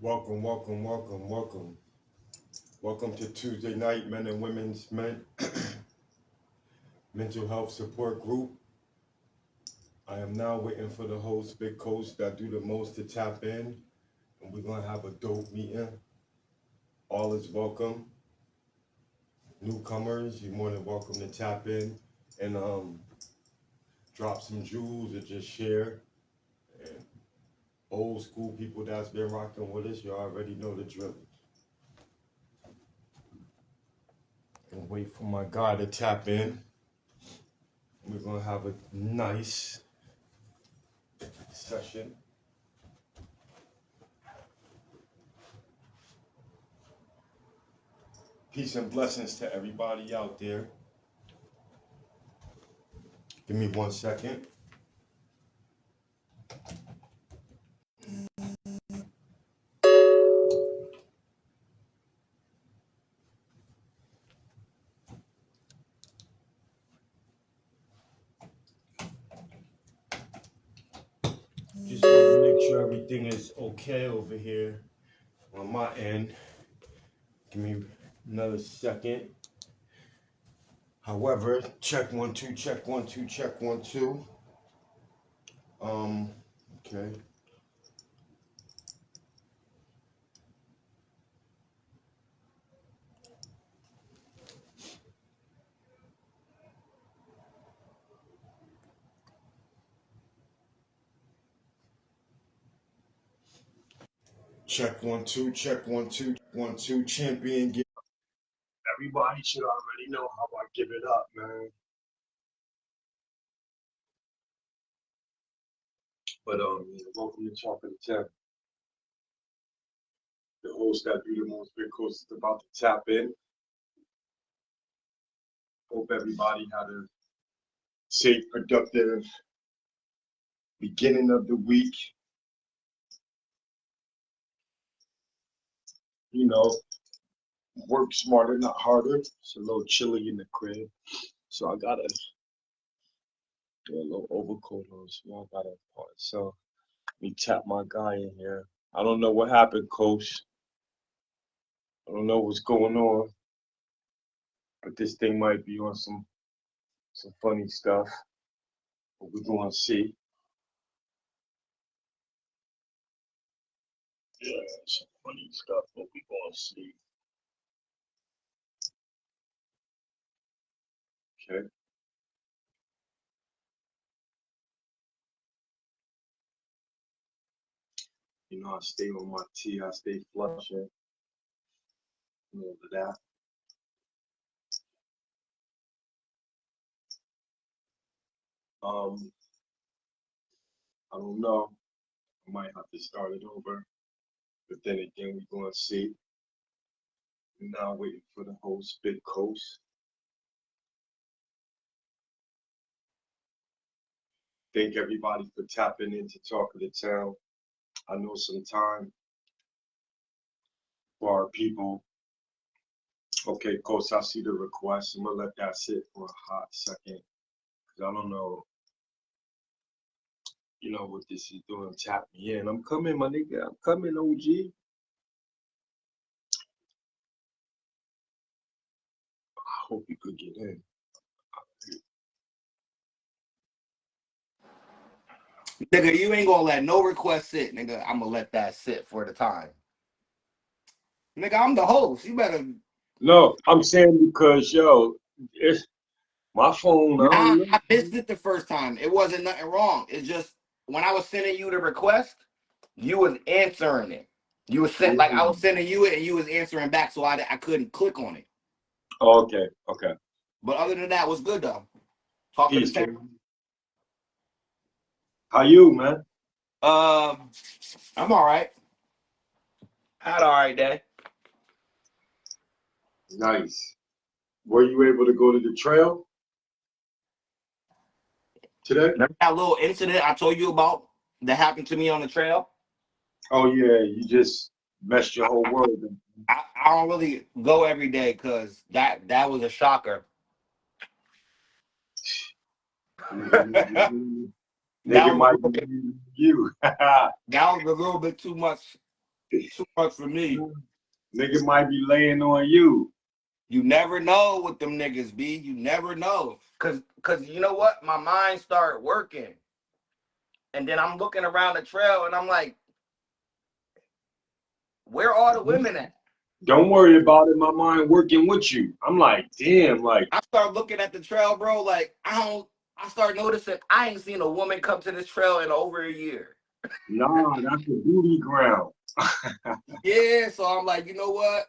Welcome, welcome, welcome, welcome. Welcome to Tuesday night men and women's mental health support group. I am now waiting for the host, big coach that do the most to tap in, and we're gonna have a dope meeting. All is welcome. Newcomers, you're more than welcome to tap in and drop some jewels or just share. And old school people that's been rocking with us, you already know the drill. And wait for my guy to tap in. We're gonna have a nice session. Peace and blessings to everybody out there. Give me 1 second. Just want to make sure everything is okay over here on my end. Give me another second. However, check 1 2, check 1 2, check 1 2. Okay. Check 1 2, check 1 2, 1 2. Champion. Everybody should already know how I give it up, man. But welcome to Talk of the Tap. The host that do the most big host is about to tap in. Hope everybody had a safe, productive beginning of the week. You know, work smarter, not harder. It's a little chilly in the crib, so I got a little overcoat on, so I got a part. So let me tap my guy in here. I don't know what happened, Coach. I don't know what's going on, but this thing might be on some funny stuff. But we're gonna see. Yeah, some funny stuff, but we're gonna see. Okay. You know, I stay on my T, I stay flushing. Over that. I don't know. I might have to start it over. But then again, we're gonna see. We're now waiting for the host, Big Coast. Thank everybody for tapping in to Talk of the Town. I know some time for our people. Okay, Coach, I see the request. I'm gonna let that sit for a hot second. Cause I don't know, what this is doing. Tap me in. I'm coming, my nigga. I'm coming, OG. I hope you could get in. Nigga, you ain't gonna let no request sit, nigga. I'm gonna let that sit for the time. Nigga, I'm the host. You better. No, I'm saying because, it's my phone. I Nah, don't know. I missed it the first time. It wasn't nothing wrong. It's just when I was sending you the request, you was answering it. You was sent like I was sending you it and you was answering back, so I couldn't click on it. Oh, okay. But other than that, was good though. Talk to the Peace, tech. King. How you, man? I'm all right. Had all right day. Nice. Were you able to go to the trail today? Remember that little incident I told you about that happened to me on the trail? Oh yeah, you just messed your whole world up. I don't really go every day because that was a shocker. that Nigga was a might little bit, be you. that was a little bit too much Too much for me. Nigga might be laying on you. You never know with them niggas, B. You never know. Cause you know what? My mind started working. And then I'm looking around the trail and I'm like, where are the women at? Don't worry about it. My mind working with you. I'm like, damn, like, I start looking at the trail, bro. Like, I start noticing I ain't seen a woman come to this trail in over a year. nah, that's the booty ground. Yeah, so I'm like, you know what?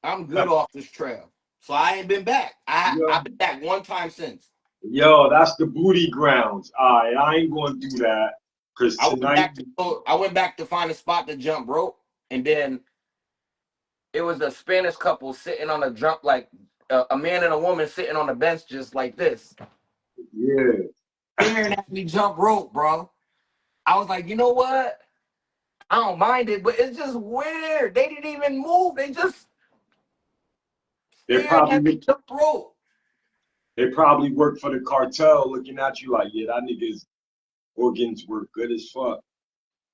I'm good off this trail. So I ain't been back. Yo, I've been back one time since. yo, that's the booty grounds. All right, I ain't gonna do that. Cause tonight, I went back to find a spot to jump rope, and then it was a Spanish couple sitting on a jump, like a man and a woman sitting on a bench just like this, yeah, staring at me jump rope, bro. I was like, you know what? I don't mind it, but it's just weird. They didn't even move. They just they staring probably at me jump rope. they probably work for the cartel, looking at you like, yeah, that nigga's organs work good as fuck.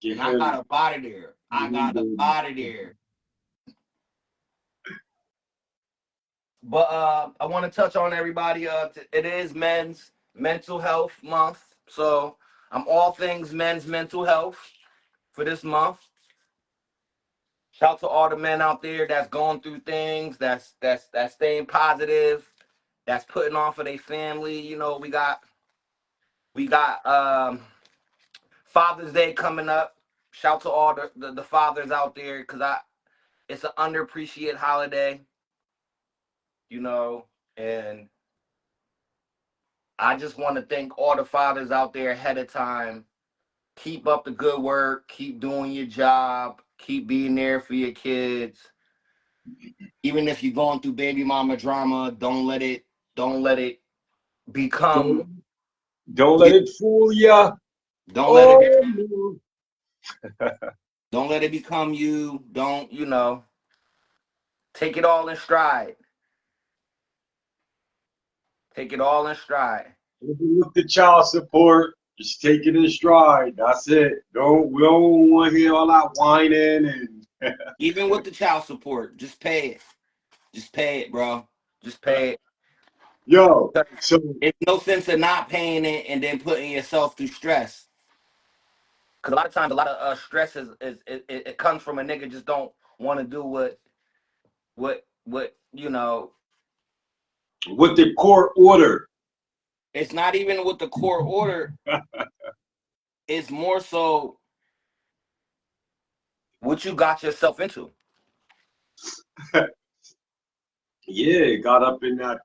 Get And I him. got up out of there. I got up out of there. But I want to touch on everybody. It is Men's Mental Health Month, so I'm all things men's mental health for this month. Shout to all the men out there that's going through things, that's staying positive, that's putting on for their family. You know, we got Father's Day coming up. Shout to all the fathers out there, because I it's an underappreciated holiday. You know, and I just want to thank all the fathers out there ahead of time. Keep up the good work. Keep doing your job. Keep being there for your kids. Even if you're going through baby mama drama, don't let it become Don't don't let you. it fool ya. Don't let it Oh no. don't let it become you. Don't, take it all in stride. Take it all in stride. With the child support, just take it in stride. That's it. We don't want to hear all that whining and Even with the child support, just pay it. Just pay it, bro. Just pay it. yo. 'Cause So it's no sense in not paying it and then putting yourself through stress. Because a lot of times, a lot of stress it comes from a nigga just don't want to do what with the court order, It's not even with the court order. It's more so what you got yourself into. yeah, got up in that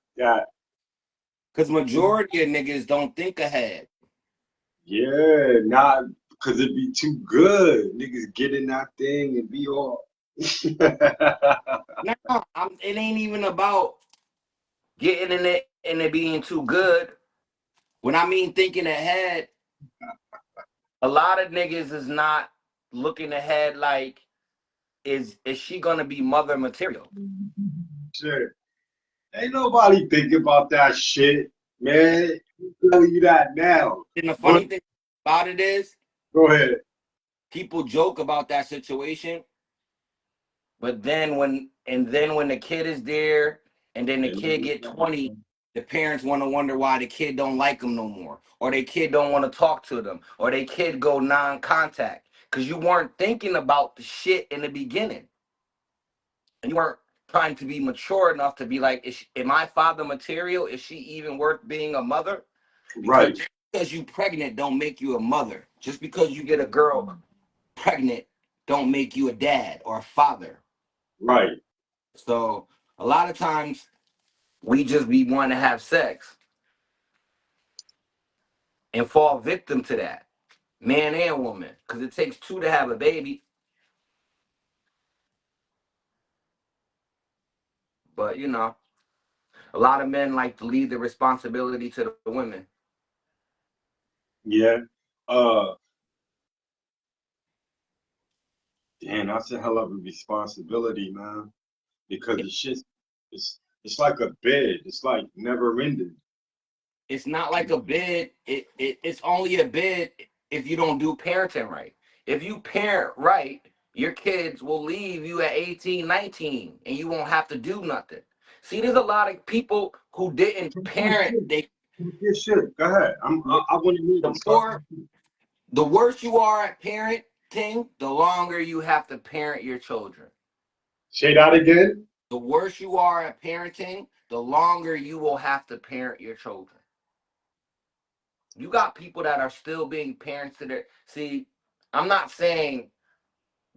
Because majority of niggas don't think ahead. yeah, not because it'd be too good. Niggas get in that thing and be all. Nah, it ain't even about getting in it and it being too good. When I mean thinking ahead, a lot of niggas is not looking ahead like, is she gonna be mother material? Shit. Ain't nobody thinking about that shit, man. I'm telling you that now. And the But funny thing about it is, go ahead. people joke about that situation, but then when the kid is there, and then the kid get 20, the parents want to wonder why the kid don't like them no more, or their kid don't want to talk to them, or their kid go non-contact, because you weren't thinking about the shit in the beginning, and you weren't trying to be mature enough to be like, am I father material? Is she even worth being a mother? Because Right, just because you pregnant don't make you a mother. Just because you get a girl pregnant don't make you a dad or a father. right. So a lot of times we just be wanting to have sex and fall victim to that, man and woman, because it takes two to have a baby. But a lot of men like to leave the responsibility to the women. Yeah. Uh, damn, that's a hell of a responsibility, man. Because the shit, it's like a bed. It's like never ending. It's not like a bid. It's only a bid if you don't do parenting right. If you parent right, your kids will leave you at 18, 19, and you won't have to do nothing. See, there's a lot of people who didn't Talk your parent. shit. Talk your shit. Go ahead. I want to hear The this. Talk more, your shit. the worse you are at parenting, the longer you have to parent your children. Say that again. The worse you are at parenting, the longer you will have to parent your children. You got people that are still being parents to their. See, I'm not saying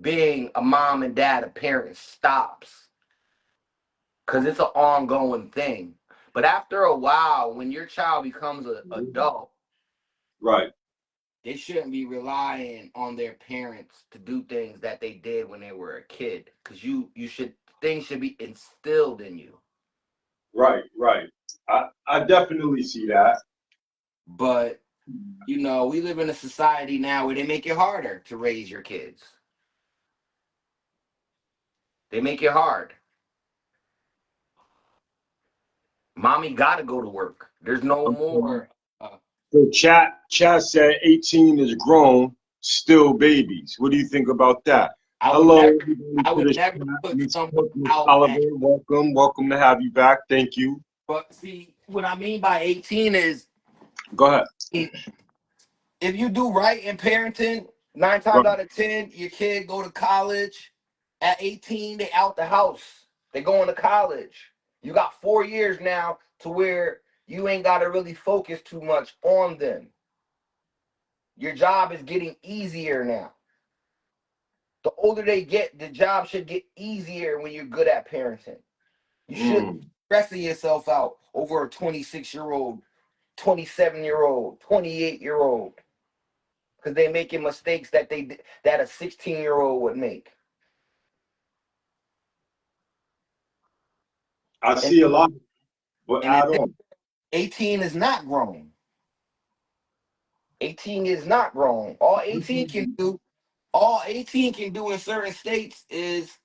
being a mom and dad, a parent stops, because it's an ongoing thing. But after a while, when your child becomes an adult, Right. they shouldn't be relying on their parents to do things that they did when they were a kid. Because you should things should be instilled in you. Right. Right. I definitely see that. But we live in a society now where they make it harder to raise your kids. They make it hard. Mommy got to go to work. There's no more. Uh, So chat said 18 is grown, still babies. What do you think about that? I would Hello, never. everybody I to would the never chat. put Miss someone Cook, Miss out Oliver, at. welcome to have you back. Thank you. But see, what I mean by 18 is Go ahead. if you do right in parenting, nine times Right, out of 10, your kid go to college. At 18, they out the house. They going to college. You got 4 years now to where you ain't got to really focus too much on them. Your job is getting easier now. The older they get, the job should get easier when you're good at parenting. You shouldn't mm, be stressing yourself out over a 26-year-old, 27-year-old, 28-year-old because they making mistakes that a 16-year-old would make. I And see a lot, but and add on. 18 is not grown. 18 is not grown. All 18 can do in certain states is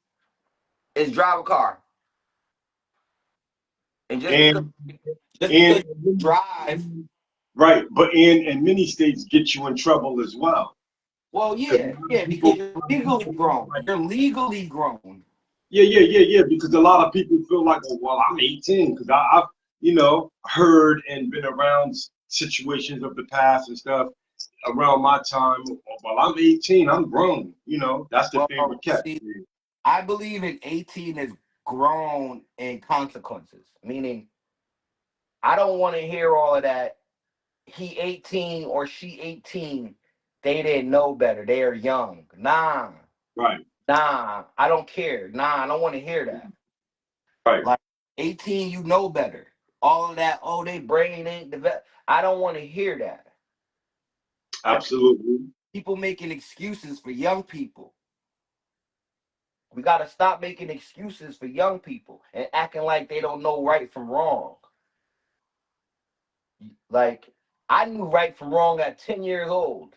drive a car. And just because And just because and you drive, right, but in many states get you in trouble as well. well, Because a yeah, lot of yeah, because people, you're a lot of legally people feel grown. like, You're legally grown. yeah. Because a lot of people feel like, oh, well, I'm 18 because I've, heard and been around situations of the past and stuff around my time. Well, I'm 18, I'm grown. That's the Well, favorite cat. see, I believe in 18 is grown in consequences. Meaning, I don't want to hear all of that. He 18 or she 18. They didn't know better. They are young. Right, I don't care. I don't want to hear that. right, Like 18, you know better. All of that, oh, they brain ain't developed. I don't want to hear that. And absolutely. people making excuses for young people. We got to stop making excuses for young people and acting like they don't know right from wrong. Like, I knew right from wrong at 10 years old.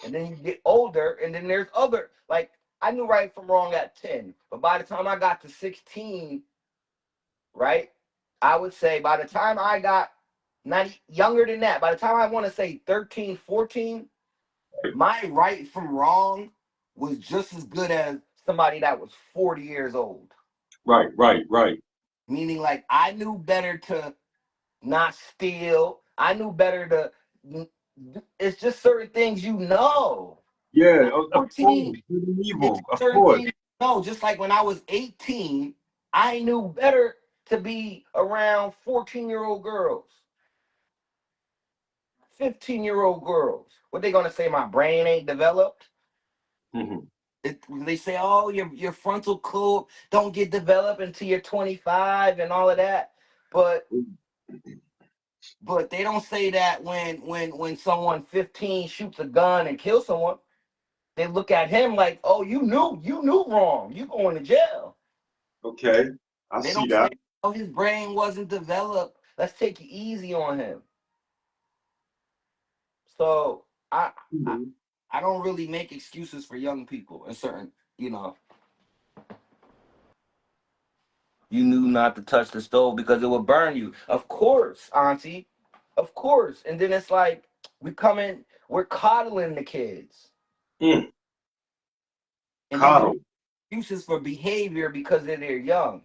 And then you get older, and then there's other, like, I knew right from wrong at 10. But by the time I got to 16, right, I would say by the time I got not younger than that, by the time I want to say 13, 14, my right from wrong was just as good as somebody that was 40 years old. Right. Meaning, like, I knew better to not steal. I knew better to. It's just certain things you know. Yeah, At of course. 14, Good and it's evil, of certain course. things you know. Just like when I was 18, I knew better to be around 14-year-old girls, 15-year-old girls. What they gonna say? My brain ain't developed. Mhm. They say, oh, your frontal lobe don't get developed until you're 25 and all of that. But they don't say that when someone 15 shoots a gun and kills someone. They look at him like, oh, you knew wrong. You going to jail. Okay, I They see don't say, that. oh, his brain wasn't developed. Let's take it easy on him. So I Mhm. I don't really make excuses for young people and certain, you knew not to touch the stove because it would burn you. Of course, Auntie. Of course. And then it's like we're coddling the kids. Mm. And then you Coddle. make excuses for behavior because they're young.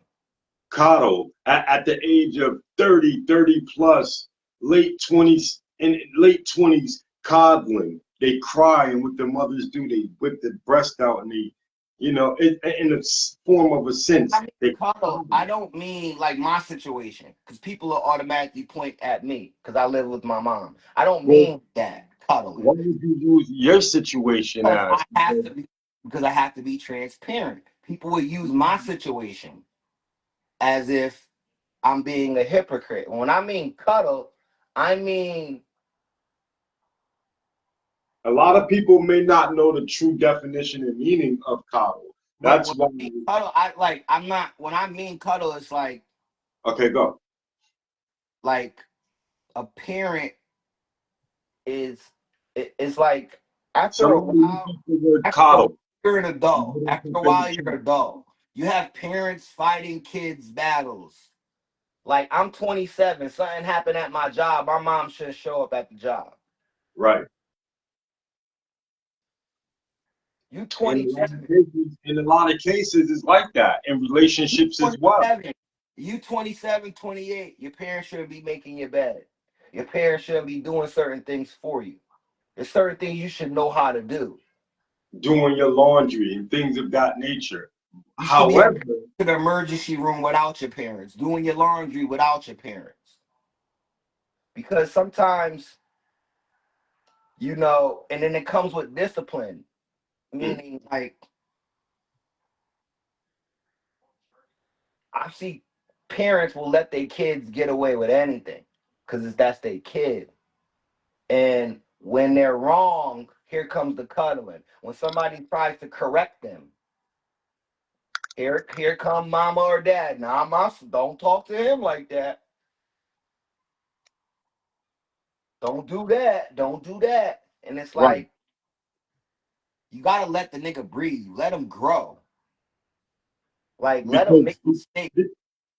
Coddle at the age of 30, 30 plus, late 20s, in late 20s, coddling. They cry, and what the mothers do, they whip the breast out, and they, in a form of a I sense, mean, they cuddle. coddle. I don't mean like my situation, because people will automatically point at me because I live with my mom. I don't Well, mean that cuddling. why would you use your situation Because I as? have to be because I have to be transparent. People will use my situation as if I'm being a hypocrite. When I mean cuddle, I mean A lot of people may not know the true definition and meaning of coddle. but That's when why. I mean cuddle, I'm not when I mean cuddle, it's Okay, go. like a parent is it's like after a Somebody look while, up the word after a while coddle. you're an And adult. put it After a in the while you're an chat. adult. You have parents fighting kids' battles. Like I'm 27, something happened at my job, my mom shouldn't show up at the job. Right. You In a lot of 27. cases, it's like that in You relationships as well. 27. You 27, 28. Your parents shouldn't be making your bed. Your parents shouldn't be doing certain things for you. There's certain things you should know how to do. Doing your laundry and things of that nature. You should be able to However, go to the emergency room without your parents, doing your laundry without your parents. Because sometimes, and then it comes with discipline, mm, meaning like I see parents will let their kids get away with anything because that's their kid. And when they're wrong, here comes the cuddling. When somebody tries to correct them, here come mama or dad. Nah, don't talk to him like that. Don't do that. Don't do that. And it's right. like you gotta let the nigga breathe. Let him grow. Like let him make Because mistakes.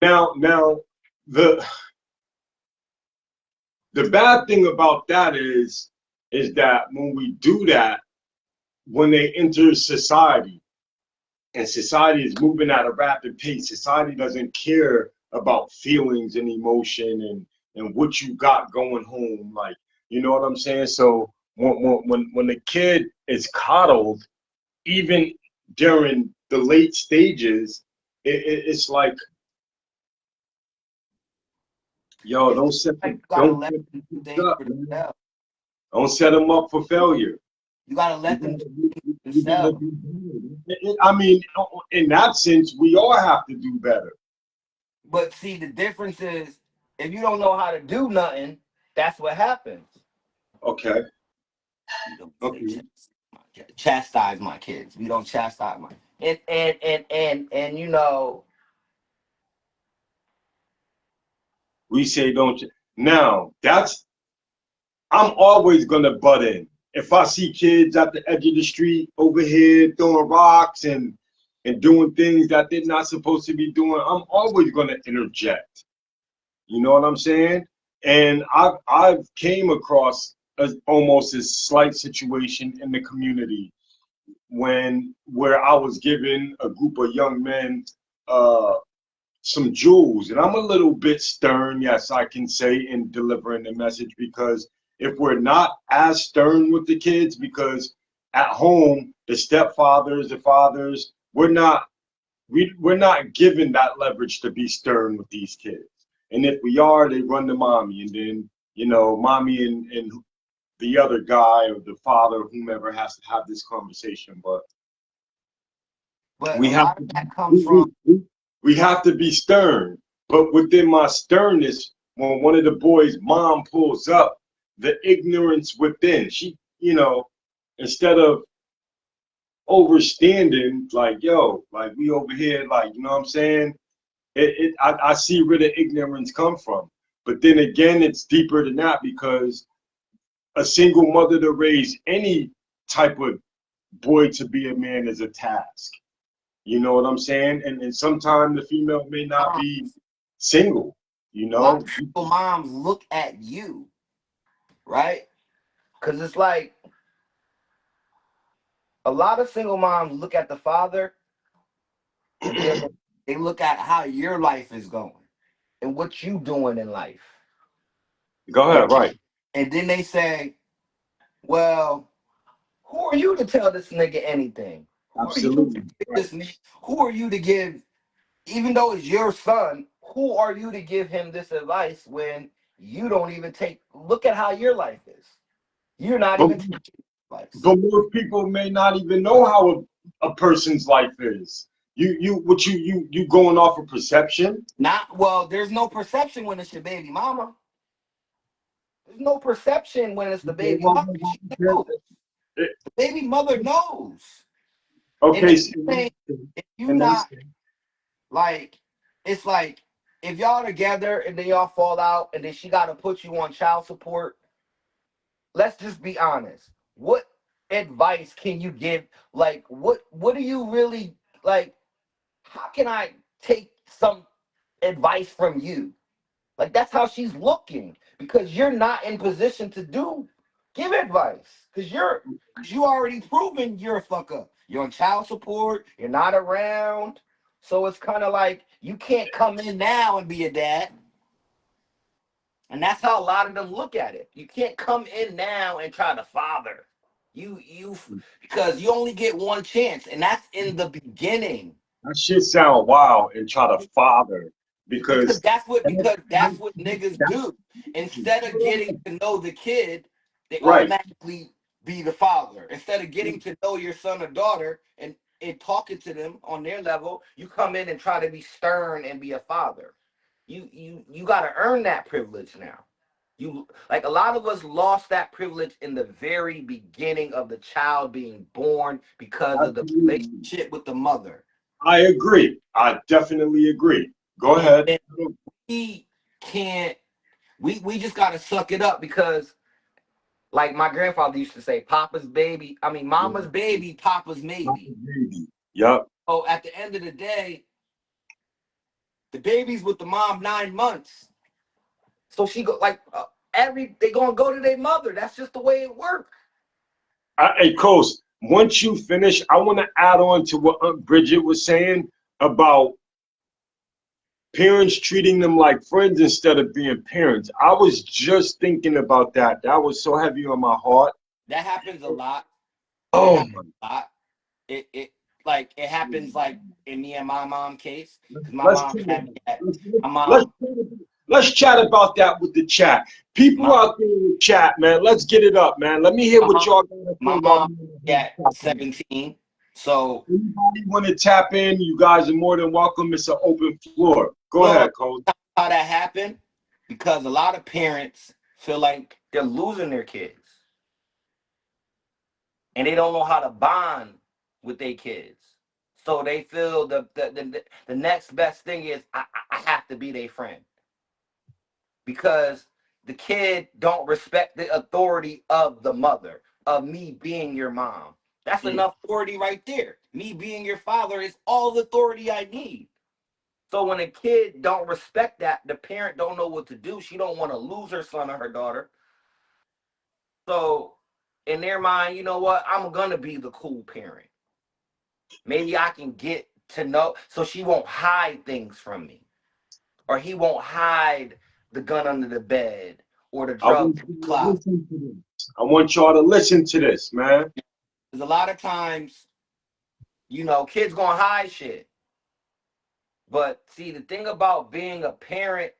now the the bad thing about that is that when we do that, when they enter society, and society is moving at a rapid pace. Society doesn't care about feelings and emotion and what you got going home. Like, you know what I'm saying? So when the kid is coddled, even during the late stages, it's like, yo, It's like you gotta don't let set them do things things up, for man. themselves. Don't set them up for failure. You gotta You let them do gotta, things for you gotta themselves. do better. I mean, in that sense, we all have to do better. But see, the difference is if you don't know how to do nothing, that's what happens. Okay. We don't say Okay. chastise my kids. We don't chastise my and We say don't you? Now, I'm always gonna butt in. If I see kids at the edge of the street over here throwing rocks and doing things that they're not supposed to be doing, I'm always gonna interject. You know what I'm saying? And I've came across almost a slight situation in the community where I was given a group of young men uh, some jewels. And I'm a little bit stern, yes, I can say, in delivering the message, because if we're not as stern with the kids, because at home, the stepfathers, the fathers, we're not given that leverage to be stern with these kids. And if we are, they run to mommy, and then mommy and the other guy or the father, whomever, has to have this conversation. But but we a have lot to of that comes we, from we, we we have to be stern. But within my sternness, when one of the boys' mom pulls up, the ignorance within, instead of overstanding, like, yo, like, we over here, like, you know what I'm saying? I see where the ignorance come from. But then again, it's deeper than that, because a single mother to raise any type of boy to be a man is a task. You know what I'm saying? And sometimes the female may not be moms. single, A lot of single moms look at you, right? Because it's like A lot of single moms look at the father and then they look at how your life is going and what you doing in life. Go And, ahead, right. and then they say, well, who are you to tell this nigga anything? Who are you to Absolutely. give Right. this nigga? Who are you to give, even though it's your son, who are you to give him this advice when you don't even take, look at how your life is. You're not But even taking advice. but most people may not even know how a person's life is. You going off of perception? Not, well, there's no perception when it's your baby mama. There's no perception when it's the Okay, baby mother. She knows. eh, The baby mother knows. And okay, if so you ain't, if you and not, that's like, it's like if y'all together and then y'all fall out and then she gotta put you on child support, let's just be honest. What advice can you give? Like, what do you really like? How can I take some advice from you? Like, that's how she's looking because you're not in position to give advice because you already proven you're a fuck up. You're on child support. You're not around. So it's kind of like you can't come in now and be a dad. And that's how a lot of them look at it. You can't come in now and try to father. You because you only get one chance, and that's in the beginning. that shit sound wild and try to father Because because that's what niggas do. Instead of getting to know the kid, they right. automatically be the father. Instead of getting to know your son or daughter and talking to them on their level, you come in and try to be stern and be a father. You got to earn that privilege now. You like a lot of us lost that privilege in the very beginning of the child being born because of the Absolutely. relationship with the mother. I agree. I definitely agree. Go And ahead. then we can't we just gotta suck it up because like my grandfather used to say, Papa's baby, I mean Mama's baby, Papa's maybe. Yep. So at the end of the day, the baby's with the mom 9 months. So she go like they gonna go to their mother. That's just the way it works. Hey, Coach, once you finish, I want to add on to what Aunt Bridget was saying about parents treating them like friends instead of being parents. I was just thinking about that. That was so heavy on my heart. That happens a lot. It Oh happens my. a lot. It happens like in me and my mom case because my Let's mom chat had me at my let's mom let's chat about that with the chat. People my out there in the chat, man. Let's get it up, man. Let me hear my what mom y'all got to say my about mom me. at 17. So Anybody want to tap in? You guys are more than welcome. It's an open floor. Go no, ahead, Coach. how that happened because a lot of parents feel like they're losing their kids and they don't know how to bond with their kids. So they feel the next best thing is I have to be their friend because the kid don't respect the authority of the mother, of me being your mom. That's Mm. enough authority right there. Me being your father is all the authority I need. So when a kid don't respect that, the parent don't know what to do. She don't want to lose her son or her daughter. So in their mind, you know what? I'm gonna be the cool parent. Maybe I can get to know so she won't hide things from me. Or he won't hide the gun under the bed or the I want drug you to closet. listen to this. I want y'all to listen to this, man. Because a lot of times, kids gonna hide shit. But see, the thing about being a parent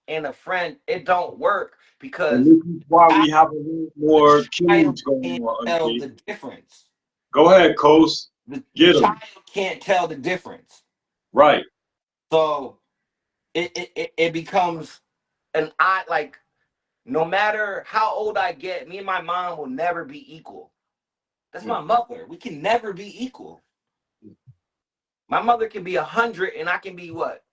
and a friend, it don't work And because this is why child, we have a lot the more child killings going can't on, tell Auntie. the difference. Go ahead, Coach. The Get child them. can't tell the difference. Right. So it becomes an I like no matter how old I get, me and my mom will never be equal. That's Mm. my mother. We can never be equal. My mother can be 100 and I can be what?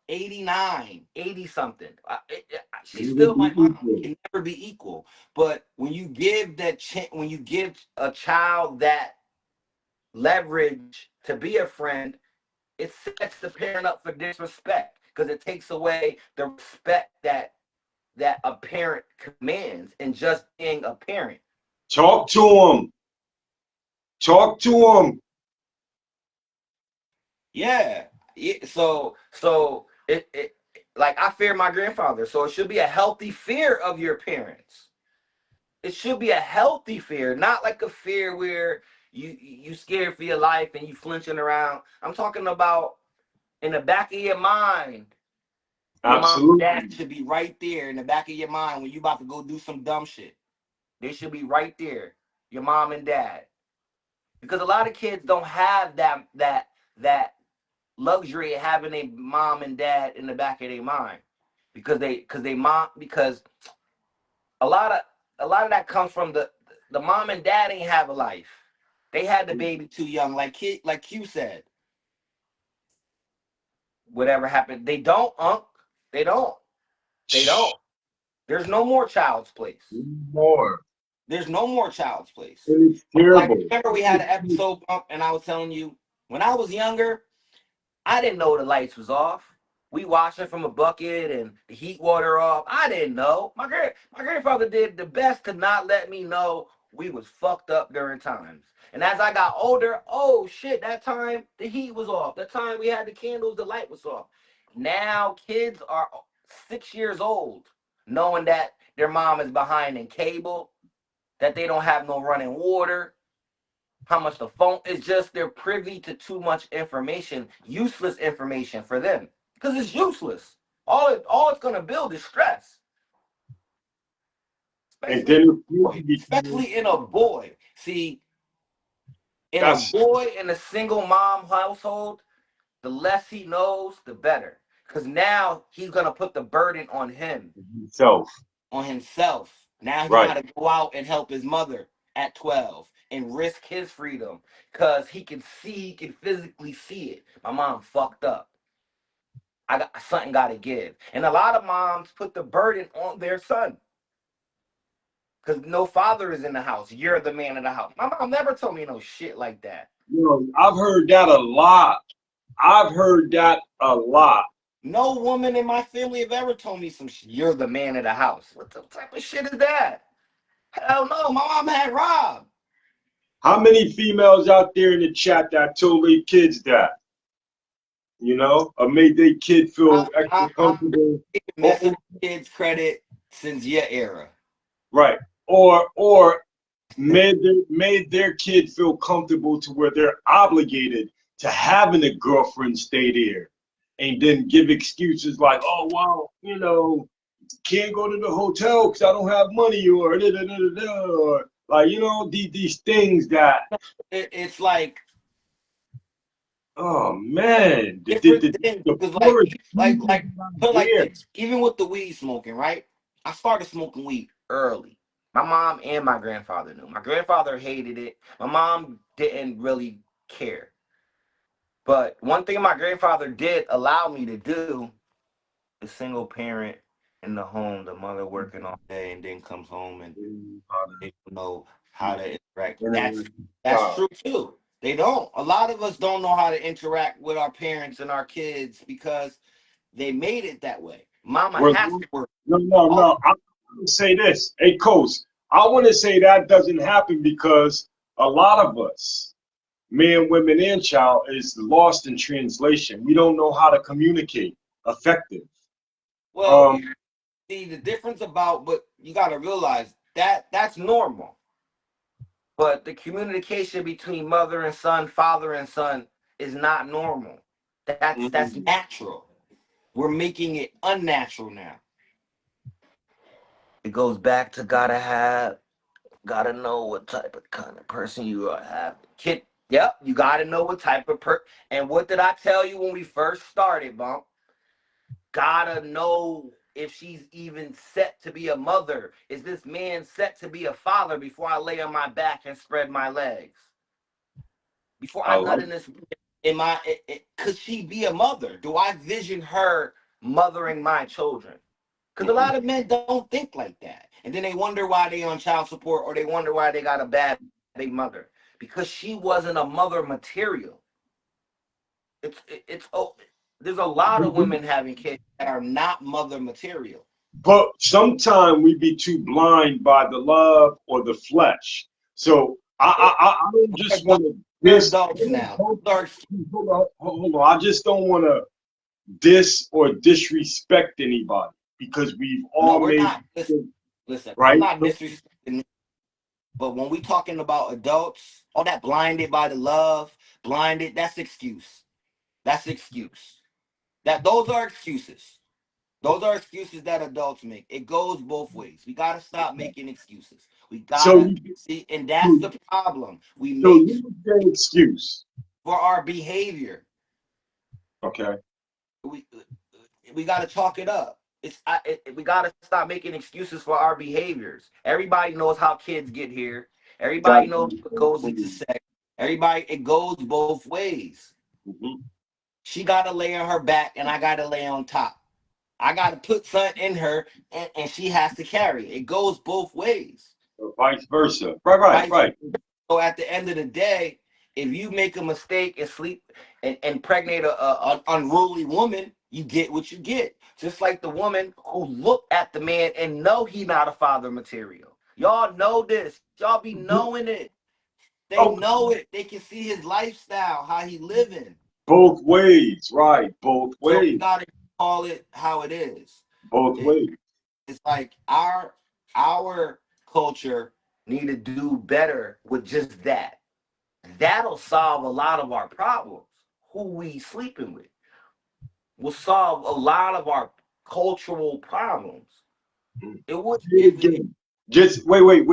89, 80 something. She's Never still be my mom. We equal. can never be equal. But when you give when you give a child that leverage to be a friend, it sets the parent up for disrespect because it takes away the respect that a parent commands in just being a parent. Talk to them. Talk to them. Yeah. So it like I fear my grandfather. So it should be a healthy fear of your parents. It should be a healthy fear, not like a fear where you scared for your life and you flinching around. I'm talking about in the back of your mind. Your mom and dad Absolutely. should be right there in the back of your mind when you about to go do some dumb shit. They should be right there. Your mom and dad. Because a lot of kids don't have that luxury of having a mom and dad in the back of their mind. Because a lot of a lot of that comes from the mom and dad ain't have a life. They had the baby too young, like Q said. Whatever happened, they don't, Unc. They don't. They don't. There's no more Child's Place. More. There's no more Child's Place. And it's Like terrible. remember we had an episode, Unc, and I was telling you when I was younger, I didn't know the lights was off. We washing from a bucket and the heat water off. I didn't know. My grandfather did the best to not let me know we was fucked up during times. And as I got older, oh shit, that time the heat was off. That time we had the candles, the light was off. Now kids are 6 years old, knowing that their mom is behind in cable, that they don't have no running water, how much the phone is just they're privy to too much information, useless information for them. Because it's useless. All it's gonna build is stress. And Especially then in it a boy. Especially in a boy. See, in a that's boy in a single mom household, the less he knows, the better. Because now he's gonna put the burden self. on himself. Now he Right. got to go out and help his mother at 12 and risk his freedom because he can physically see it. My mom fucked up. I got something got to give. And a lot of moms put the burden on their son because no father is in the house. You're the man of the house. My mom never told me no shit like that. You know, I've heard that a lot. I've heard that a lot. No woman in my family have ever told me some shit. You're the man of the house. What the type of shit is that? Hell no. My mom had Rob. How many females out there in the chat that told their kids that, or made their kid feel extra I'm comfortable? messing kids credit since your era. Right. Or made their kid feel comfortable to where they're obligated to having a girlfriend stay there and then give excuses like, oh well, can't go to the hotel because I don't have money or da, da, da, da, da, or like these things that It's like oh man different things the because poorest like put like there. this. Even with the weed smoking, right? I started smoking weed early. My mom and my grandfather knew. My grandfather hated it. My mom didn't really care. But one thing my grandfather did allow me to do is single parent in the home, the mother working all day and then comes home and they don't know how to interact. That's true too. They don't. A lot of us don't know how to interact with our parents and our kids because they made it that way. Mama We're, has to work. no. I want to say this. Hey, Coach, I want to say that doesn't happen because a lot of us, men, women, and child, is lost in translation. We don't know how to communicate effective. Well, Um, see the difference about, but you got to realize that that's normal. But the communication between mother and son, father and son, is not normal. That's mhm. natural. We're making it unnatural now. It goes back to gotta know what type of kind of person you are have. Kid, yep, you gotta know what type of and what did I tell you when we first started, bump? Gotta know if she's even set to be a mother. Is this man set to be a father before I lay on my back and spread my legs? Before I I nut like in this, could she be a mother? Do I vision her mothering my children? Because a it. lot of men don't think like that. And then they wonder why they on child support or they wonder why they got a bad big mother. Because she wasn't a mother material. It's oh, there's a lot of women having kids that are not mother material. But sometimes we be too blind by the love or the flesh. So I don't We're just want adults, to we're diss. adults now. Hold Those are hold on. I just don't want to diss or disrespect anybody because we've no, all we're made not. mistakes, Listen, I'm right? not disrespecting, but when we talking about adults, all that blinded by the love, blinded, that's excuse. That's excuse. That those are excuses. Those are excuses that adults make. It goes both ways. We gotta stop making excuses. We So gotta you, see, and that's the problem. We so make you would say excuse, for our behavior. okay? We we gotta chalk it up. We gotta stop making excuses for our behaviors. Everybody knows how kids get here. Got Everybody knows you. what goes into sex. Everybody, it goes both ways. Mhm. She gotta lay on her back, and I gotta lay on top. I gotta put something in her, and she has to carry it. It goes both ways. Or vice versa. Right, right, Vice. right. So at the end of the day, if you make a mistake and sleep and impregnate an unruly woman, you get what you get. Just like the woman who looked at the man and know he not a father material. Y'all know this. Y'all be knowing it. They Okay. know it. They can see his lifestyle, how he living. Both ways, right? Both So we ways. gotta call it how it is. Both It, ways. it's like our culture need to do better with just that. That'll solve a lot of our problems. Who we sleeping with will solve a lot of our cultural problems. Mm. It would Say it again. Just wait.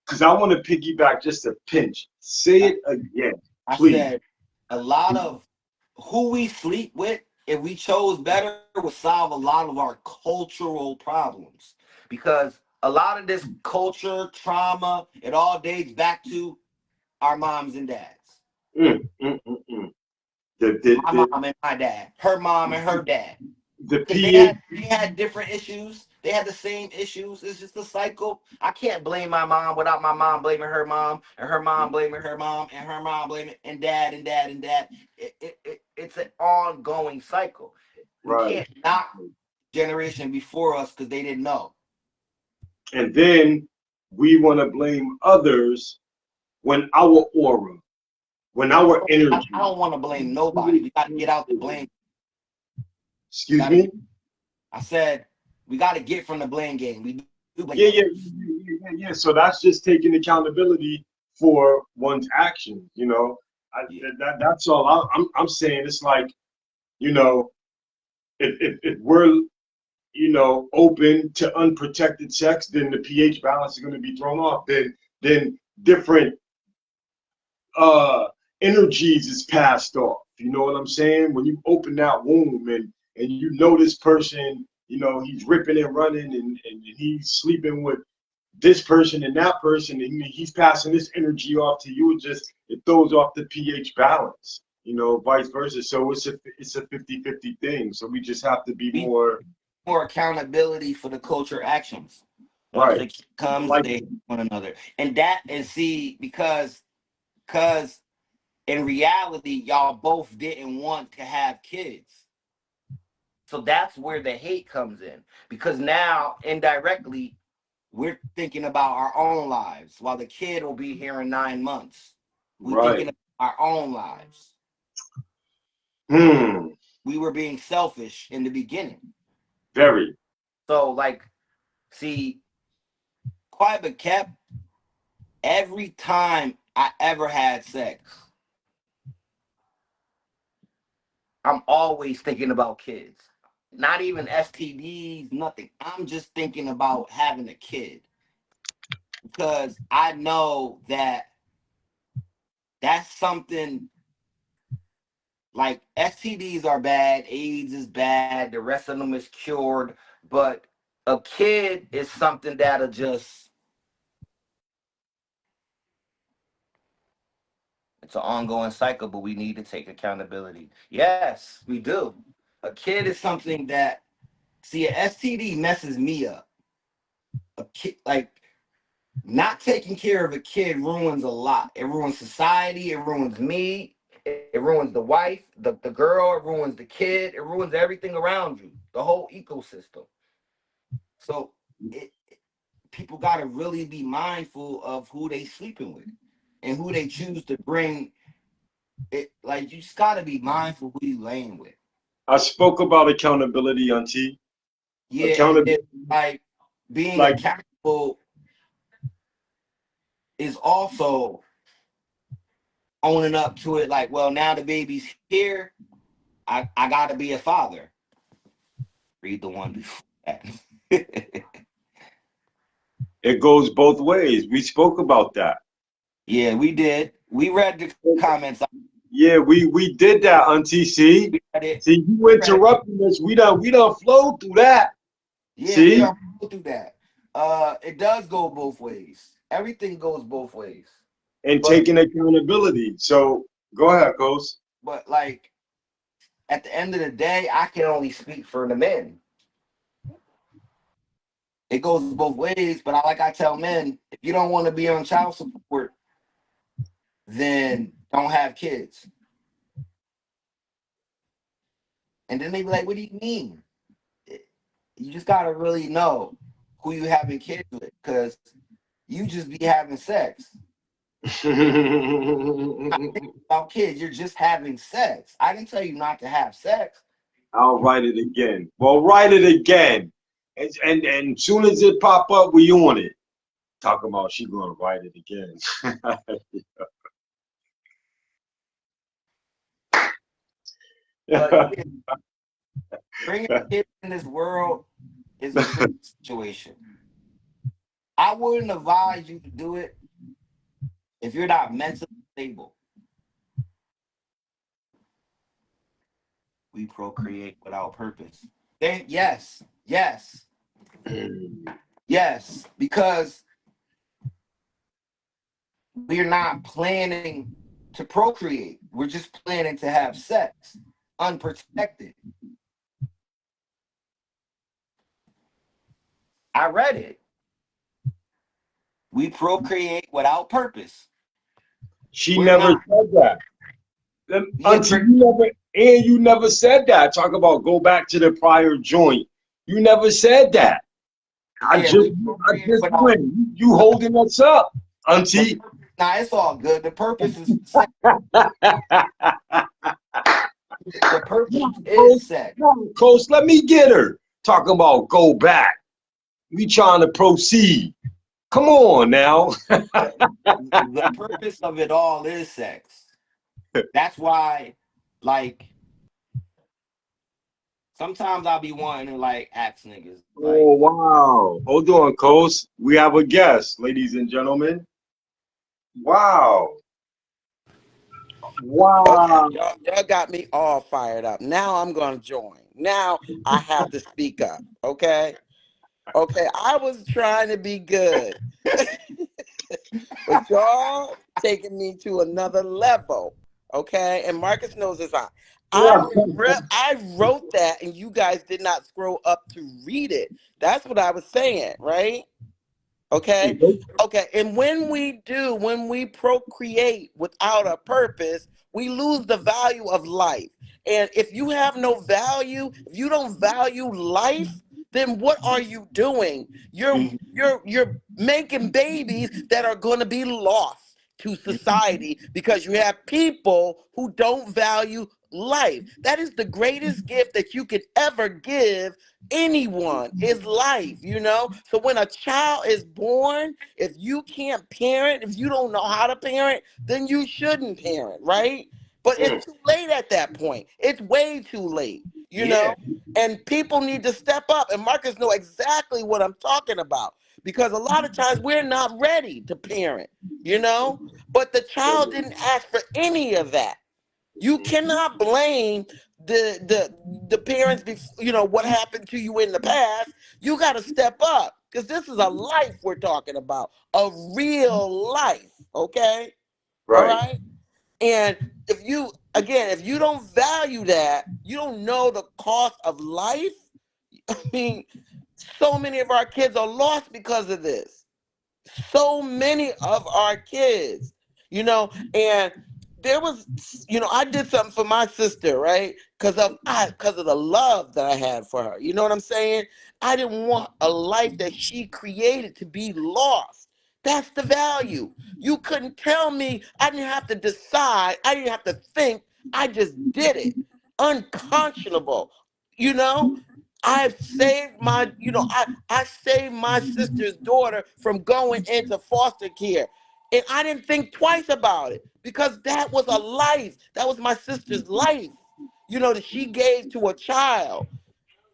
Because I want to piggyback just a pinch. Say I, it again, I please. said a lot of who we sleep with, if we chose better, would solve a lot of our cultural problems. Because a lot of this culture trauma, it all dates back to our moms and dads. Mm, mm, mm, mm. My mom and my dad, her mom and her dad. The Because pH, they had different issues. They had the same issues. It's just a cycle. I can't blame my mom without my mom blaming her mom, and her mom blaming her mom, and her mom blaming and dad and dad. It's an ongoing cycle. We right? can't knock generation before us because they didn't know. And then we want to blame others when our aura, when our I energy. don't want to blame nobody. We got to get out the blame. We Excuse got to me? get. I said we got to get from the blame game. We do blame others. Yeah. So that's just taking accountability for one's actions. Yeah. That's all. I'm saying it's like, you know, if we're, open to unprotected sex, then the pH balance is going to be thrown off. Then different uh energies is passed off. You know what I'm saying? When you open that womb and you know this person, he's ripping and running and he's sleeping with this person and that person, and he's passing this energy off to you. It throws off the pH balance, vice versa. So it's a 50-50 thing. So we just have to be We more more accountability for the culture actions. Once right. the kid comes, Like they help one another, and that is see because in reality, y'all both didn't want to have kids, so that's where the hate comes in. Because now indirectly, we're thinking about our own lives, while the kid will be here in 9 months. We right. thinking of our own lives. Hmm. We were being selfish in the beginning. Very. So like, see, quiet but kept every time I ever had sex, I'm always thinking about kids. Not even STDs, nothing. I'm just thinking about having a kid because I know that that's something like STDs are bad, AIDS is bad, the rest of them is cured, but a kid is something that'll just, it's an ongoing cycle, but we need to take accountability. Yes, we do. A kid is something that, see, an STD messes me up. A kid, like, not taking care of a kid ruins a lot. It ruins society. It ruins me. It ruins the wife, the girl. It ruins the kid. It ruins everything around you, the whole ecosystem. So it, people got to really be mindful of who they sleeping with. and who they choose to bring. It like you just gotta be mindful who you laying with. I spoke about accountability, Auntie. Yeah, and then Accountability, like being like accountable is also owning up to it. Like, well, now the baby's here. I gotta be a father. Read the one before that. it goes both ways. We spoke about that. Yeah, we did. We read the comments. Yeah, we did that, Auntie. See, We read it. see, you We read it. interrupting us. We done flowed through that. Yeah, we See, don't go through that. It does go both ways. Everything goes both ways. and But taking accountability. So go ahead, Coach. like at the end of the day, I can only speak for the men. It goes both ways, but like I tell men, if you don't want to be on child support, then don't have kids. And then they be like, what do you mean? You just gotta really know who you having kids with, because you just be having sex. Not thinking about kids, you're just having sex. I didn't tell you not to have sex. I'll write it again. Well, write it again. And soon as it pop up, we on it. Talking about she gonna write it again. But yeah, bringing kids in this world is a tricky situation. I wouldn't advise you to do it if you're not mentally stable. We procreate without purpose. Then yes, yes, yes, because we're not planning to procreate. We're just planning to have sex unprotected. I read it. We procreate without purpose. She We're never not. said that. Yeah, Auntie, you never said that. Talk about go back to the prior joint. You never said that. yeah, we I procreate just without went. You holding us up, the Auntie. purpose. Now it's all good. The purpose is sex. The purpose is Coach, sex. Coach, let me get her. Talking about go back. We trying to proceed. Come on now. The purpose of it all is sex. That's why, like, sometimes I'll be wanting to like ask niggas, like, Oh wow. Hold on, Coach. We have a guest, ladies and gentlemen. Wow. Okay, Wow. y'all got me all fired up. Now I'm gonna join. Now I have to speak up. Okay, okay. I was trying to be good, but y'all taking me to another level. Okay, and Marcus knows this. I wrote that, and you guys did not scroll up to read it. That's what I was saying, right? Okay. Okay. And when we procreate without a purpose, we lose the value of life. And if you have no value, if you don't value life, then what are you doing? You're making babies that are going to be lost to society because you have people who don't value life. That is the greatest gift that you could ever give anyone is life, you know? So when a child is born, if you can't parent, if you don't know how to parent, then you shouldn't parent, right? But Mm, it's too late at that point. It's way too late, you yeah, know? And people need to step up. And Marcus know exactly what I'm talking about because a lot of times we're not ready to parent, you know? But the child didn't ask for any of that. You cannot blame the parents. You know what happened to you in the past. You got to step up because this is a life we're talking about, a real life. Okay, all right. right. And if you don't value that, you don't know the cost of life. I mean, so many of our kids are lost because of this, so many of our kids, you know, and there was, you know, I did something for my sister, right? Because of the love that I had for her. You know what I'm saying? I didn't want a life that she created to be lost. That's the value. You couldn't tell me. I didn't have to decide. I didn't have to think. I just did it. Unconscionable. You know, I've saved my, I saved my sister's daughter from going into foster care. And I didn't think twice about it because that was a life. That was my sister's life, that she gave to a child.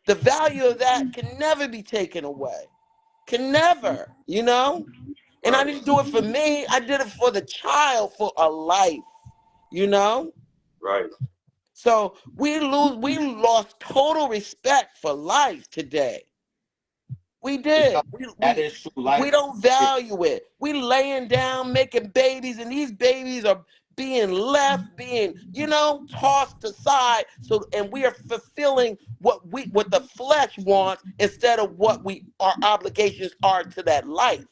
The value of that can never be taken away. Can never. And I Right. didn't do it for me. I did it for the child, for a life, you know? Right. So we lost total respect for life today. We Yo, did. that is true. We Life. don't value it. We laying down making babies, and these babies are being left, being, tossed aside. So, and we are fulfilling what the flesh wants instead of what our obligations are to that life.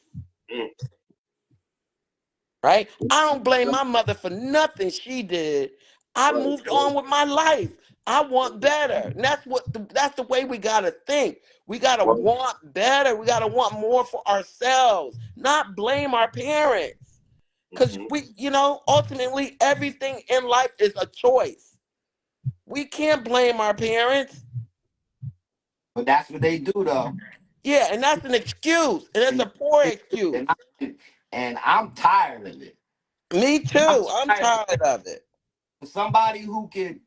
Mm. Right? I don't blame my mother for nothing she did. I Right. moved on with my life. I want better. And that's the way we gotta think. We gotta Right. want better. We gotta want more for ourselves, not blame our parents. Because Mm-hmm. ultimately everything in life is a choice. We can't blame our parents. But that's what they do though. Yeah, and that's an excuse. And it's And, a poor and, excuse. and I'm tired of it. Me I'm too. I'm tired of tired of it. somebody who can,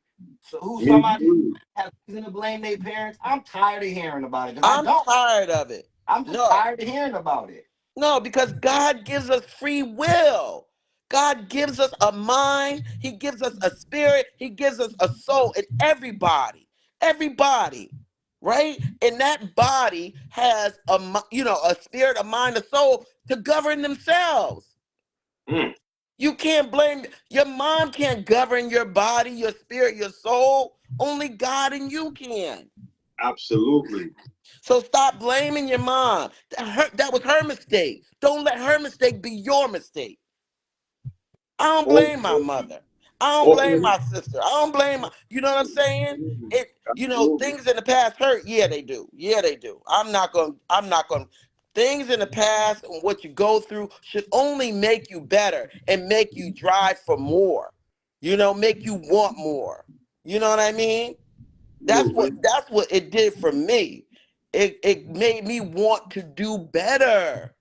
who Me somebody too. has reason to blame their parents. I'm tired of hearing about it because I I'm don't. tired of it. I'm just No. tired of hearing about it. No, because God gives us free will. God gives us a mind. He gives us a spirit. He gives us a soul. And everybody, right? And that body has a spirit, a mind, a soul to govern themselves. Mm. You can't blame your mom. Can't govern your body, your spirit, your soul. Only God and you can. Absolutely. So stop blaming your mom. That was her mistake. Don't let her mistake be your mistake. I don't Oh, blame my mother. I don't oh, blame my sister. I don't blame you know what I'm saying? absolutely. Things in the past hurt. Yeah, they do. Yeah, they do. I'm not going things in the past and what you go through should only make you better and make you drive for more. Make you want more. You know what I mean? Absolutely. That's what it did for me. It made me want to do better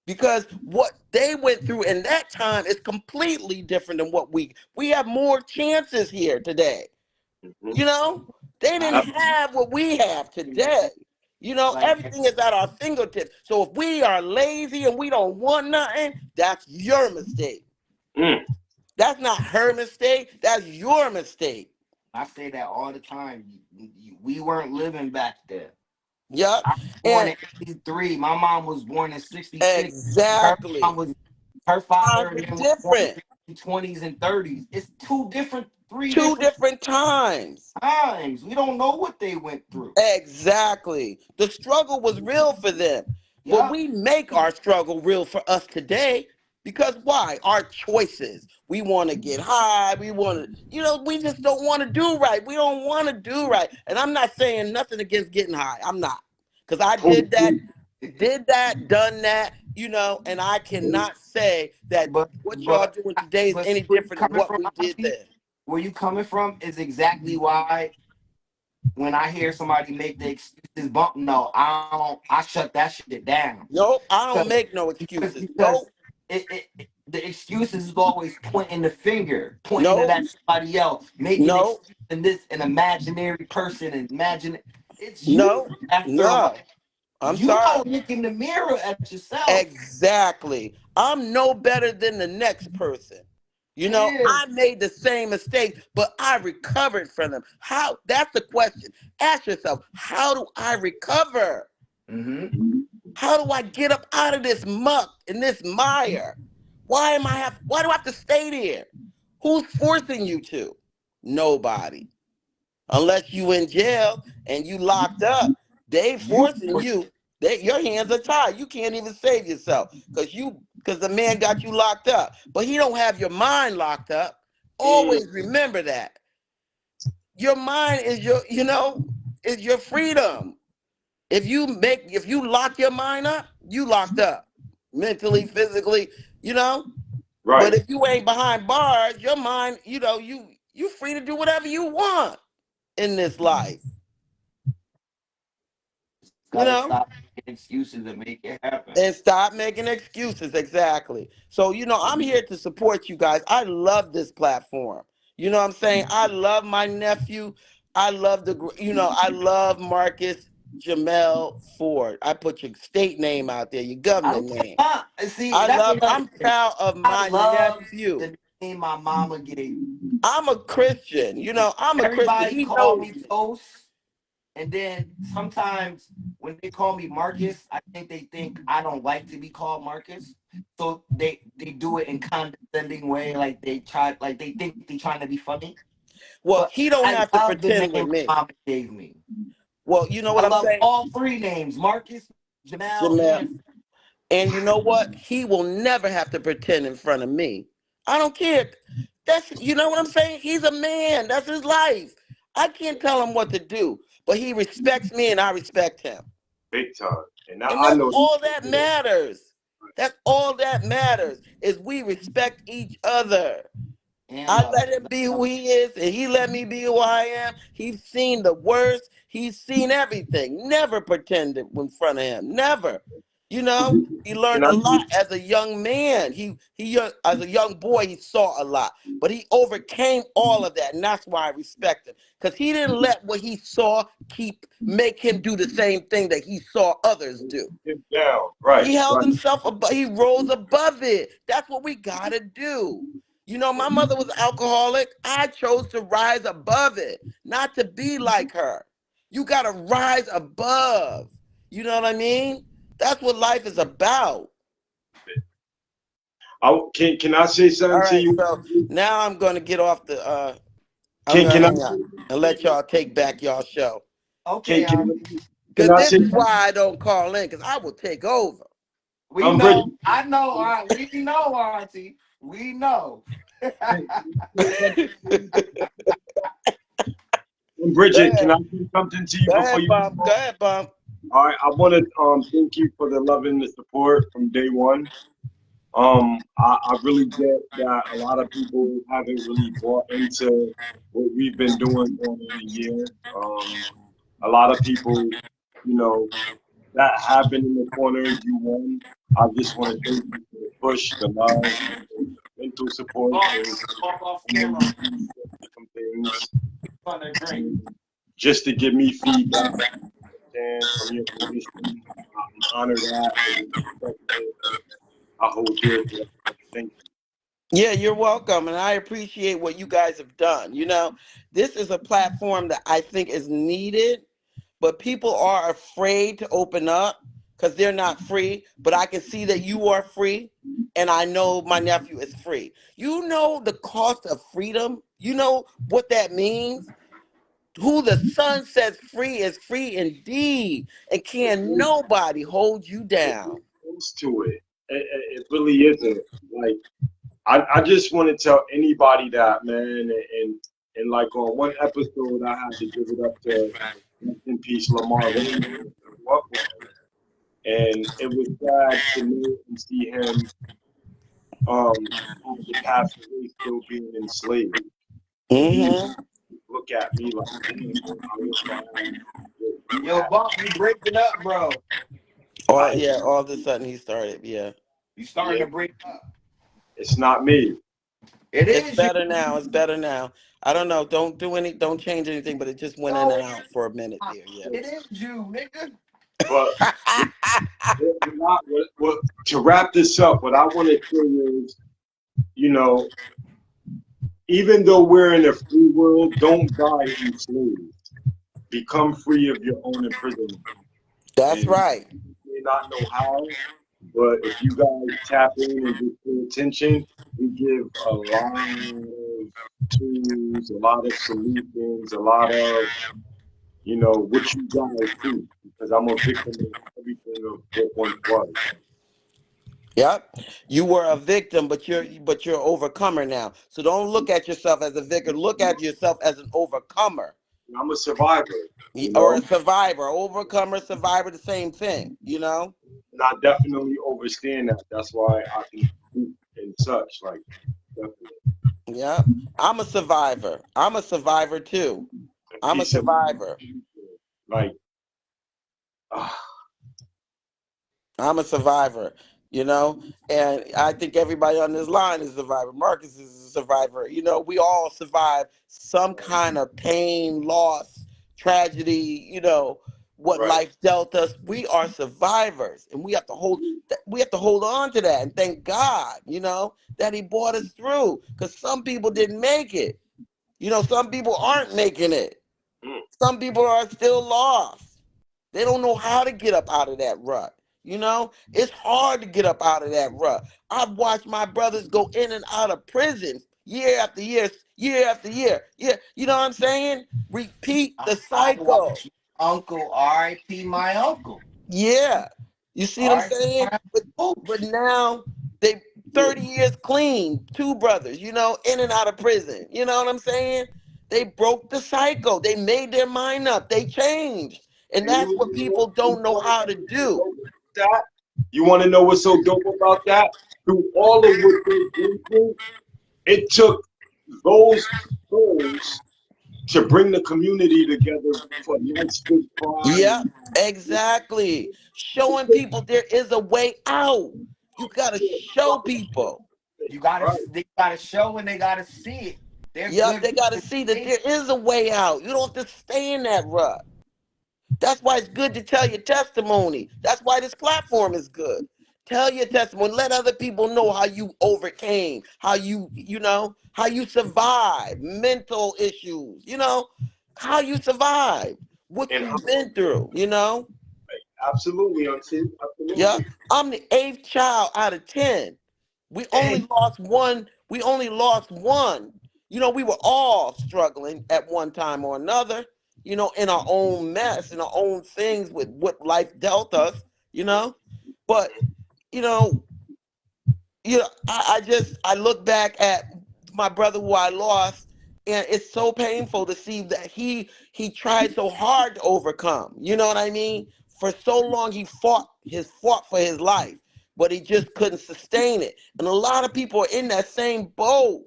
because what they went through in that time is completely different than what we have more chances here today. Mm-hmm. You know, they I didn't don't have what we have think today. like Everything is at our fingertips. So if we are lazy and we don't want nothing, that's your mistake. Mm. That's not her mistake. That's your mistake. I say that all the time. We weren't living back then. Yep. I was born And in '83. My mom was born in '66. Her mom exactly. was her father Times and are them was born different. in '20s and '30s. It's three Two different different times. times. We don't know what they went through. Exactly. The struggle was real for them. But Yup. we make our struggle real for us today because why? Our choices. We want to get high. We want to, we just don't want to do right. We don't want to do right. And I'm not saying nothing against getting high. I'm not. Because I done that, and I cannot say that but what y'all but doing today is but any see where you different than coming what from, we did Auntie? then. Where you coming from is exactly why when I hear somebody make the excuses bump, no, I shut that shit down. Nope, I don't Because make no because excuses. because Nope, the excuses is always pointing the finger, pointing to nope, that somebody else, making nope, excuse and this an imaginary person and imagine it's you nope, after a no. while. I'm You sorry. gotta look in the mirror at yourself. Exactly. I'm no better than the next person. Yeah. I made the same mistake, but I recovered from them. How? That's the question. Ask yourself, how do I recover? Mm-hmm. How do I get up out of this muck and this mire? Why do I have to stay there? Who's forcing you to? Nobody. Unless you in jail and you locked up, they You forcing you. Your hands are tied. You can't even save yourself because the man got you locked up. But he don't have your mind locked up. Mm. Always remember that. Your mind is is your freedom. If you lock your mind up, you locked up. mentally, physically, you know. But Right. if you ain't behind bars, your mind, you free to do whatever you want in this life, you Gotta know. stop making excuses and make it happen. And stop making excuses. Exactly. So, I'm here to support you guys. I love this platform. You know what I'm saying? I love my nephew. I love I love Marcus Jamel Ford. I put your state name out there, your I government don't name. see. That's another I'm thing. proud of I my love nephew. the name my mama gave me. I'm a Christian. I'm a Christian. Everybody He call knows me it. Toast, and then sometimes when they call me Marcus, I think they think I don't like to be called Marcus, so they do it in condescending way, like they think they trying to be funny. Well, But he don't I have to love the pretend name with my me. mama gave me. Well, you know I what I'm love saying? all three names, Marcus, Jamal, Jamel. and And you know what? He will never have to pretend in front of me. I don't care. You know what I'm saying? He's a man. That's his life. I can't tell him what to do, but he respects me and I respect him. Big time. And And I that's know you all can that do it. matters. That's all that matters is we respect each other. I love. let him be who he is, and he let me be who I am. He's seen the worst. He's seen everything. Never pretended in front of him. Never. He Can learned I a lot do as a young man. As a young boy, he saw a lot, but he overcame all of that, and that's why I respect him. Because he didn't let what he saw make him do the same thing that he saw others do. it down? Right, He held right. himself above, he rose above it. That's what we gotta do. My mother was alcoholic. I chose to rise above it, not to be like her. You gotta rise above. You know what I mean? That's what life is about. Can I say All something to right, you? so now I'm gonna get off the I'm Can gonna can I hang up and let y'all take back y'all show. Okay, can can, can Cause I this say is something? why I don't call in, because I will take over. we Bridget. know. I know. We know, Auntie. We know. Can I say something to you? Go Bridget, can ahead. I say something to you Go before ahead, you Bump. Go go? ahead, Bump. All right, I want to thank you for the love and the support from day one. I really get that a lot of people haven't really bought into what we've been doing going on a year. A lot of people, you know, that have been in the corner, you won. I just want to thank you for the push, the love, the mental support, because Off I know camera. you've been through some things. On a drink. And just to give me feedback and from your position, I honor that. I respect it. I hold dear to that. Thank Yeah, you're welcome. And I appreciate what you guys have done. This is a platform that I think is needed, but people are afraid to open up because they're not free. But I can see that you are free, and I know my nephew is free. You know the cost of freedom? You know what that means? Who the Son sets free is free indeed, and can you. nobody hold you down. Close to it. It really isn't. Like I just want to tell anybody that, man, and like on one episode I had to give it up to rest in peace Lamar Wayne. I grew up with him. And it was sad to know and see him have to pass away still being enslaved. And he Hmm. look at me like, damn, man, I wish I had what you Yo, had. Bump, you breaking up, bro. Yeah, all of a sudden he started. Yeah. You starting Yeah, to break up. it's not me. It It's is you. better now. It's better now. I don't know. Don't change anything, but it just went in No, and it out for a minute not. there. Yeah. It is you, nigga. But to wrap this up, what I want to say is, you know, even though we're in a free world, don't die enslaved. Become free of your own imprisonment. That's And right. you may not know how, but if you guys tap in and just pay attention, we give a lot of tools, a lot of solutions, a lot of, what you guys see. Because I'm a victim of everything of what once was. Yep. You were a victim, but you're an overcomer now. So don't look at yourself as a victim. Look at yourself as an overcomer. I'm a survivor, you or know. a survivor, overcomer, survivor, the same thing, you know? And I definitely understand that. That's why I can speak and such, like, definitely. Yeah. I'm a survivor. I'm a survivor too. And I'm a peace and survivor. like, ah, I'm a survivor, you know, and I think everybody on this line is a survivor. Marcus is a survivor. You know, we all survive some kind of pain, loss, tragedy, you know, what right. life dealt us. We are survivors, and we have to hold on to that and thank God, you know, that he brought us through, cuz some people didn't make it. You know, some people aren't making it. Mm. Some people are still lost. They don't know how to get up out of that rut. You know, it's hard to get up out of that rut. I've watched my brothers go in and out of prison year after year, year after year. Yeah, you know what I'm saying? Repeat the I cycle. watch Uncle R.I.P. my uncle. Yeah. You see what I'm R.I.P. saying? my But coach. now they 30 years clean, two brothers, you know, in and out of prison. You know what I'm saying? They broke the cycle. They made their mind up. They changed. And And that's what people don't know how to do. that, you want to know what's so dope about that? Through all of what they've been through, it took those souls to bring the community together for a nice big Yeah, pride. exactly. Showing people there is a way out. You got to show people. Right. They gotta show and they gotta see it. They're Yep, good they got to see that there representation. is a way out. You don't have to stay in that rut. That's why it's good to tell your testimony. That's why this platform is good. Tell your testimony. Let other people know how you overcame, how you know, how you survived mental issues, you know, how you survived, what And you've been through, you know. absolutely, Auntie. Yeah, Absolutely. I'm the eighth child out of 10. We only Dang. lost one. We only lost one. You know, we were all struggling at one time or another, you know, in our own mess, in our own things with what life dealt us, you know. But, you know, I look back at my brother who I lost, and it's so painful to see that he tried so hard to overcome. You know what I mean? For so long he fought for his life, but he just couldn't sustain it. And a lot of people are in that same boat.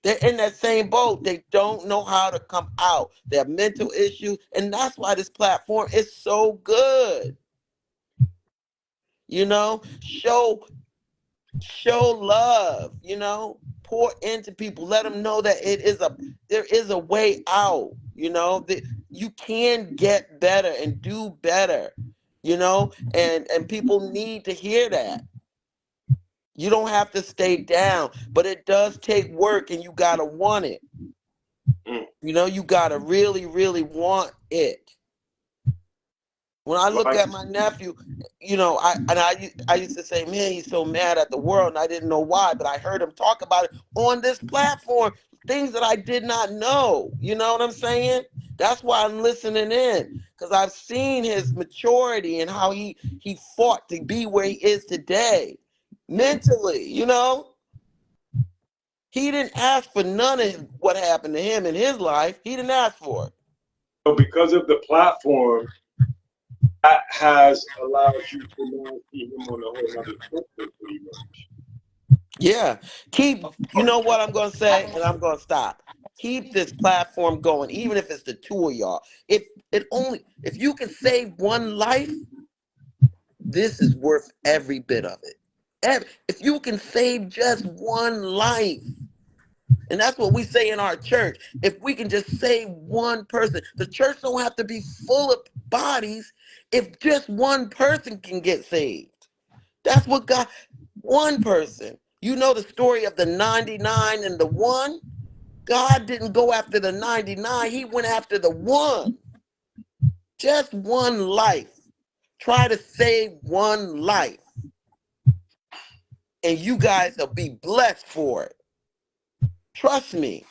They're in that same boat. They don't know how to come out. They have mental issues, and that's why this platform is so good. You know, show love, you know, pour into people, let them know that there is a way out, you know, that you can get better and do better, you know, and people need to hear that. You don't have to stay down, but it does take work, and you got to want it. Mm. You know, you got to really really want it. When I look Like, at my nephew, you know, I used to say, man, he's so mad at the world, and I didn't know why, but I heard him talk about it on this platform, things that I did not know. You know what I'm saying? That's why I'm listening in, because I've seen his maturity and how he fought to be where he is today, mentally. You know, he didn't ask for none of what happened to him in his life. He didn't ask for it. so because of the platform, that has allowed you to now see him on a whole other spectrum, pretty much. Yeah. Keep, Of you course. know what I'm going to say, and I'm going to stop. Keep this platform going, even if it's the two of y'all. If you can save one life, this is worth every bit of it. If you can save just one life, and that's what we say in our church. If we can just save one person, the church don't have to be full of bodies. If just one person can get saved, that's what God, one person. You know the story of the 99 and the one? God didn't go after the 99, he went after the one. Just one life. Try to save one life, and you guys will be blessed for it. Trust me.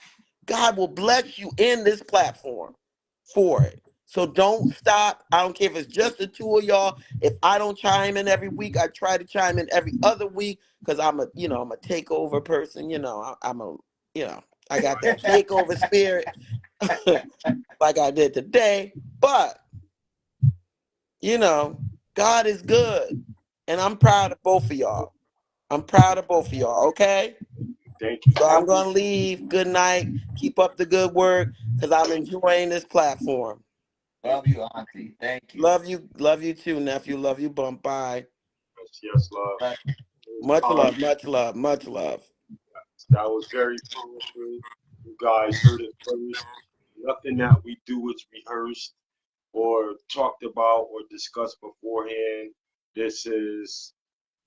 God will bless you in this platform for it. So don't stop. I don't care if it's just the two of y'all. If I don't chime in every week, I try to chime in every other week, because I'm a takeover person. You know, I'm a, you know, I got that takeover spirit. like I did today. But, you know, God is good. And I'm proud of both of y'all. I'm proud of both of y'all, okay? Thank you. So I'm going to leave. Good night. Keep up the good work because I'm enjoying this platform. Love you, Auntie. Thank you. Love you. Love you too, nephew. Love you, bump. Bye. Yes, love. Right. Much love, much love, much love. That was very powerful. You guys heard it first. Nothing that we do is rehearsed or talked about or discussed beforehand. This is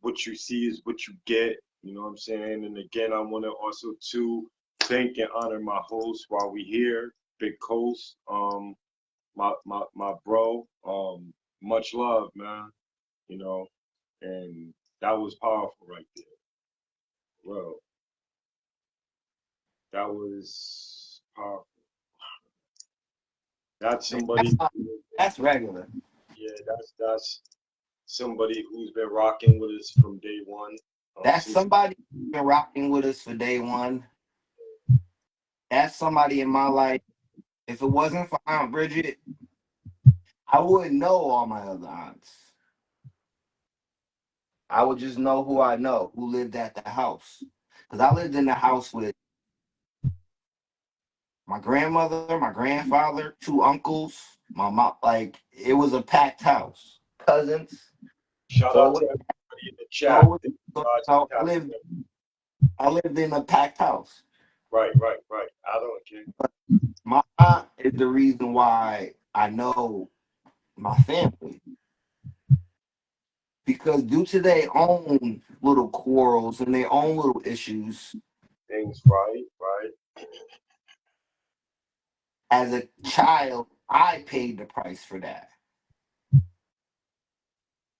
what you see is what you get. You know what I'm saying? And again, I want to also too thank and honor my host while we here, Big Coast, my bro. Much love, man. You know, and that was powerful right there. Well, that was powerful. That's somebody. That's regular. Yeah, that's somebody who's been rocking with us from day one. That's Since somebody who's been rocking with us for day one. That's somebody in my life. If it wasn't for Aunt Bridget, I wouldn't know all my other aunts. I would just know who I know, who lived at the house. Because I lived in the house with my grandmother, my grandfather, two uncles, my mom. Like, it was a packed house. Cousins. shout out So to it everybody in the chat. so, Thank you so, guys for so tapping in. I lived in a packed house. Right, right, right. I don't care. My aunt is the reason why I know my family. Because due to their own little quarrels and their own little issues, Things right, right. as a child, I paid the price for that.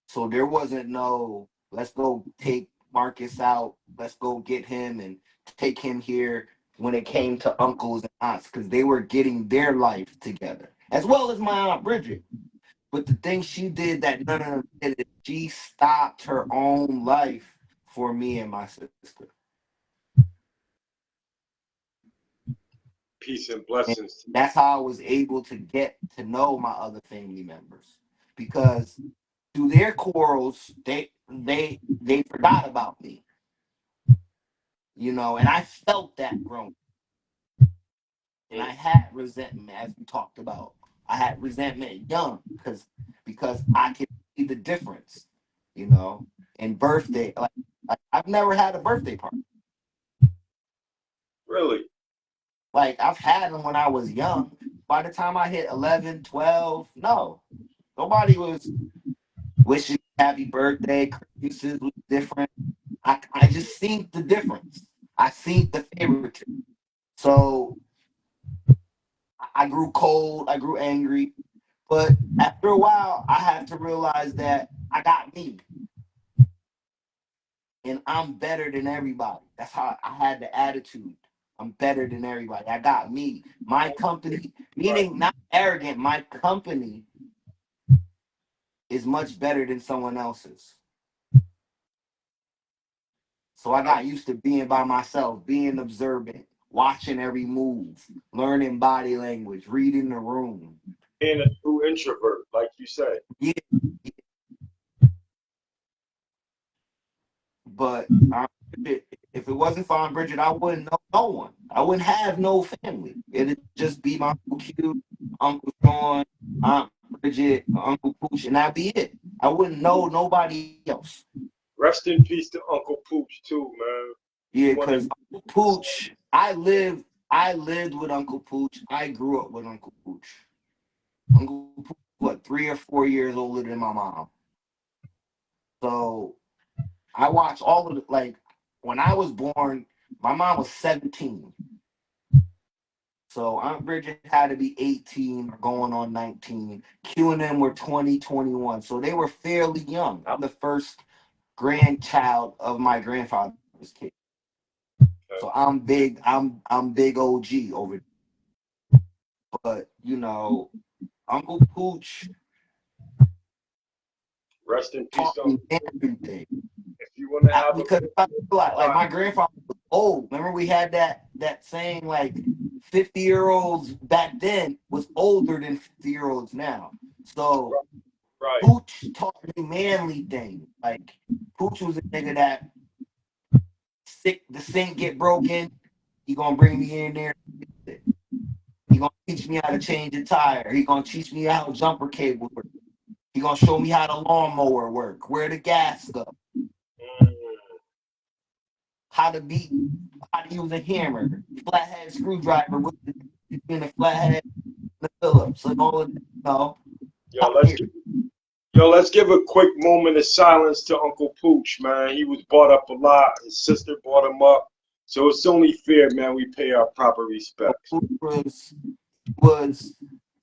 So there wasn't no, let's go take Marcus out, let's go get him and take him here when it came to uncles and aunts, because they were getting their life together, as well as my Aunt Bridget. But the thing she did that none of them did is she stopped her own life for me and my sister. Peace and And blessings. that's how I was able to get to know my other family members. Because through their quarrels, they forgot about me. And I felt that growing. And I had resentment, as we talked about. I had resentment young because I could see the difference, you know. And birthday, like I've never had a birthday party. Really? Like I've had them when I was young. By the time I hit 11, 12, no, nobody was wishing happy birthday. Christmases was different. I just seen the difference. I seen the favoritism. So I grew cold. I grew angry. But after a while, I had to realize that I got me, and I'm better than everybody. That's how I had the attitude. I'm better than everybody. I got me. My company, Right. meaning not arrogant, my company is much better than someone else's. So I got used to being by myself, being observant, watching every move, learning body language, reading the room. Being a true introvert, like you said. Yeah, but if it wasn't for Aunt Bridget, I wouldn't know no one. I wouldn't have no family. It'd just be my Uncle Q, Uncle Sean, Aunt Bridget, Uncle Pooch, and that'd be it. I wouldn't know nobody else. Rest in peace to Uncle Pooch too, man. Yeah, He wanted because Uncle Pooch, I lived with Uncle Pooch. I grew up with Uncle Pooch. Uncle Pooch, what, 3 or 4 years older than my mom. So I watched all of the, like, when I was born, my mom was 17. So Aunt Bridget had to be 18 or going on 19. Q and them were 20, 21. So they were fairly young. I'm the first grandchild of my grandfather's kid. So I'm big, I'm big OG over there. But Uncle Pooch rest in peace taught to me Uncle Pooch. everything. If you want to have a Because like my grandfather was old. Remember we had that saying, like, 50-year-olds back then was older than 50-year-olds now. So Right. Pooch taught me manly things. Like Pooch was a nigga that the sink get broken, he gonna bring me in there. He gonna teach me how to change a tire. He gonna teach me how jumper cable work. He gonna show me how the lawnmower work, where the gas go, Mm, how to beat, how to use a hammer, flathead screwdriver with between the flathead and the Phillips, and all of that. yo, Out let's here. give, let's give a quick moment of silence to Uncle Pooch, man. He was brought up a lot. His sister brought him up, so it's only fair, man. We pay our proper respects. Pooch was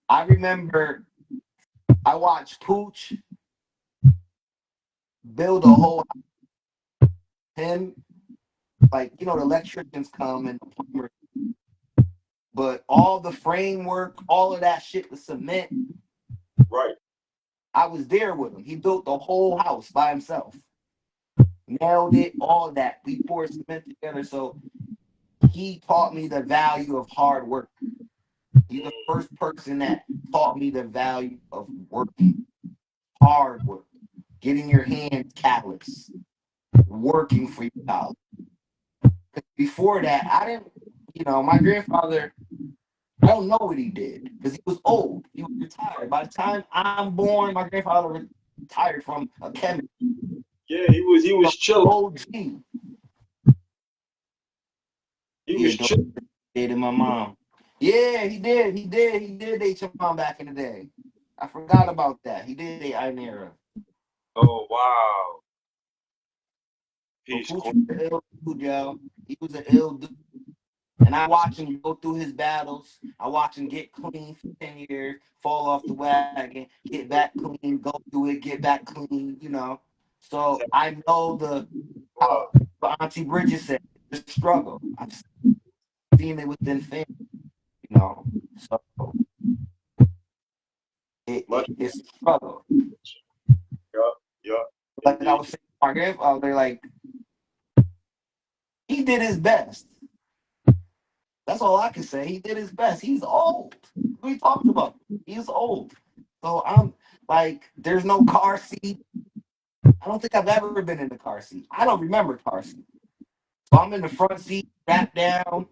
I remember I watched Pooch build a whole him, like the electricians come and the plumbers, but all the framework, all of that shit, the cement, Right. I was there with him. He built the whole house by himself, nailed it, all that. We poured cement together, so he taught me the value of hard work. He's the first person that taught me the value of working, hard work, getting your hands callous, working for your dollar. Before that, I didn't, my grandfather, I don't know what he did because he was old. He was retired. By the time I'm born, my grandfather retired from a chemist. Yeah, he was chilling. OG. He Yeah, was don't chilling. dated my mom. Yeah, he did. He did date your mom back in the day. I forgot about that. He did date Inera. Oh wow. But Peace, Pooch Queen. was an ill dude, yo. He was an ill dude. And I watch him go through his battles. I watch him get clean for 10 years, fall off the wagon, get back clean, go through it, get back clean. So I know how Auntie Bridget said, the struggle. I've seen it within family. So Much. it's a struggle. Yeah, yeah, Like I indeed. was saying, my grandfather, like, he did his best. That's all I can say. He did his best. He's old. We talked about. He's old. So I'm like, there's no car seat. I don't think I've ever been in the car seat. I don't remember car seat. So I'm in the front seat, strapped down,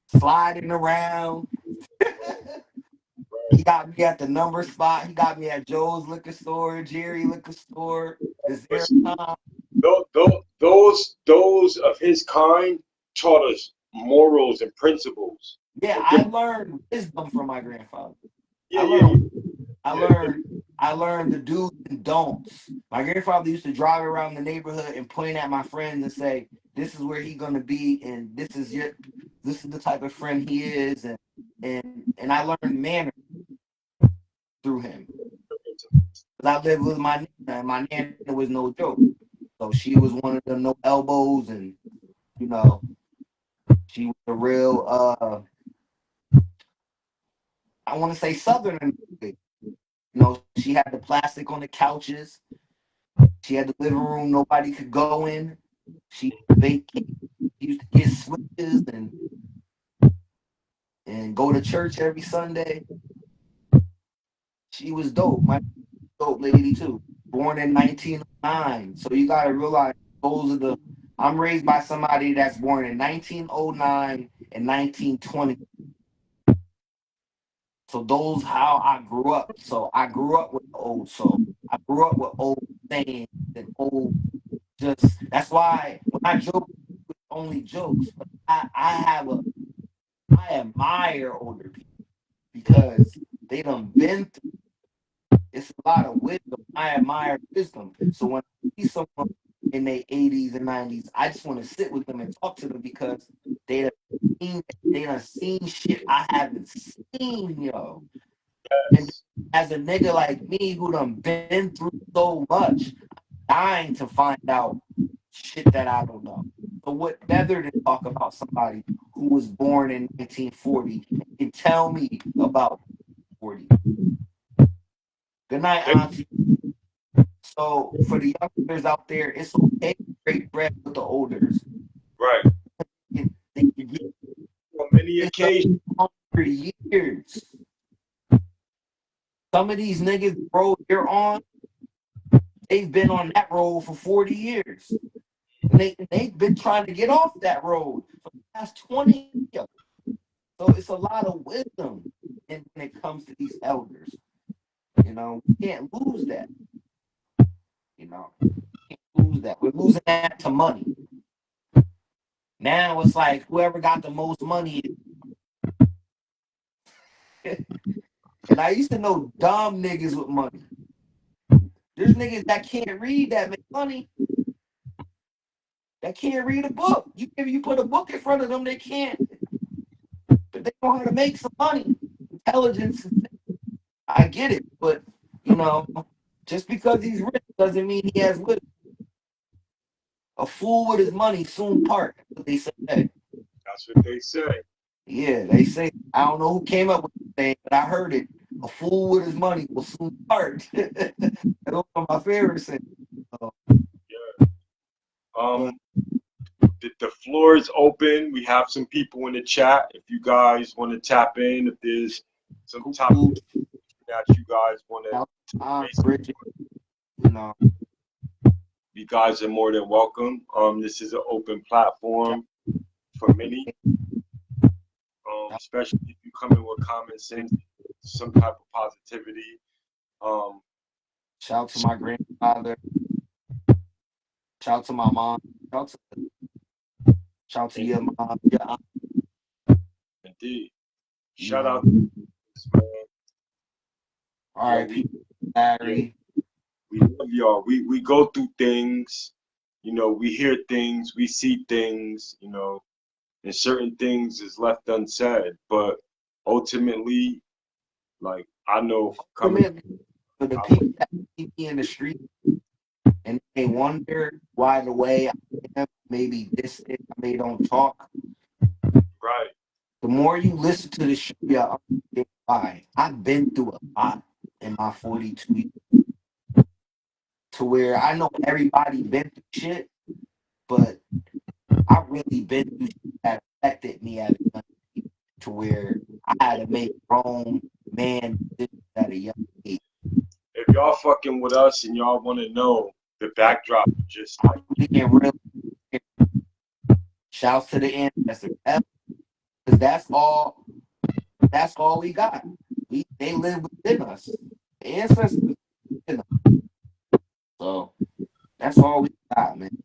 sliding around. He got me at the number spot. He got me at Joe's liquor store, Jerry liquor store, the Zero Listen, Time. those of his kind taught us morals and principles. Yeah, Okay. I learned wisdom from my grandfather. Yeah, I yeah, learned I yeah, yeah. learned I learned the do's and don'ts. My grandfather used to drive around the neighborhood and point at my friends and say, "This is where he's gonna be, and this is the type of friend he is," and I learned manners through him. Because I lived with my nana, and my nana was no joke. So she was one of the no elbows, and you know she was a real I want to say southern. She had the plastic on the couches. She had the living room nobody could go in. She vacate. She used to get switches and go to church every Sunday. She was dope. My dope lady too. Born in 1909. So you gotta realize those are the I'm raised by somebody that's born in 1909 and 1920. So those how I grew up. So I grew up with old soul. I grew up with old sayings and old just that's why when I joke only jokes, but I admire older people because they done been through. It's a lot of wisdom. I admire wisdom. So when I see someone in their 80s and 90s, I just want to sit with them and talk to them because they done they done seen shit I haven't seen, yo. And Yes. as a nigga like me who done been through so much, dying to find out shit that I don't know. So what better to talk about somebody who was born in 1940 and can tell me about 40. Good night, Auntie. So for the youngsters out there, it's okay to break bread with the olders. Right. They can get For many many occasions. For years. Some of these niggas, bro, you're on, they've been on that road for 40 years. And they've been trying to get off that road for the past 20 years. So it's a lot of wisdom when it comes to these elders. You know, we can't lose that. You know, can't lose that. We're losing that to money. Now it's like whoever got the most money. And I used to know dumb niggas with money. There's niggas that can't read that make money. That can't read a book. If you put a book in front of them, they can't. But they know how to make some money. Intelligence. I get it, but you know, just because he's rich doesn't mean he has wisdom. A fool with his money soon part. That's what they say. That's what they say. Yeah, they say. I don't know who came up with the thing, but I heard it. A fool with his money will soon part. That's one of my favorite sayings. Yeah. The floor is open. We have some people in the chat. If you guys want to tap in, if there's some topic that you guys want to, you know, you guys are more than welcome. This is an open platform for many. Especially if you come in with common sense, some type of positivity. Shout out to my grandfather. Shout out to my mom. Shout out to your mom. Your aunt. Indeed. Shout out to this, man. All right, Larry. We love y'all. We go through things, you know, we hear things, we see things, you know, and certain things is left unsaid. But ultimately, like I know coming for the people that keep me in the street and they wonder why the way I am, maybe distant, maybe don't talk. Right. The more you listen to the show, you understand why. I've been through a lot in my 42 years to where I know everybody been through shit, but I really been through shit that affected me at a young age to where I had to make grown man decisions at a young age. If y'all fucking with us and y'all want to know the backdrop, just like shouts to the ancestors, because that's all we got. They live within us. The ancestors within us. So that's all we got, man.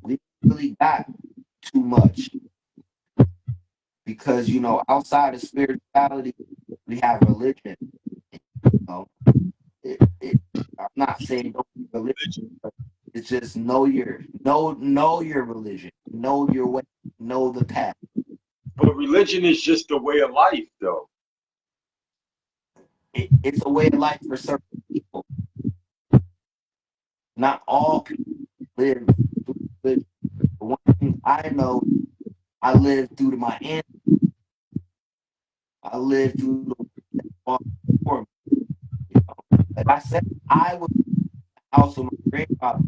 We really got too much. Because, you know, outside of spirituality, we have religion. You know, I'm not saying don't be religion, but it's just know your religion, know your way, know the path. But religion is just a way of life, though. It's a way of life for certain people. Not all people live through religion. The one thing I know, I lived through my ancestors. I lived through the one before me. You know? Like I said, I was also my grandfather.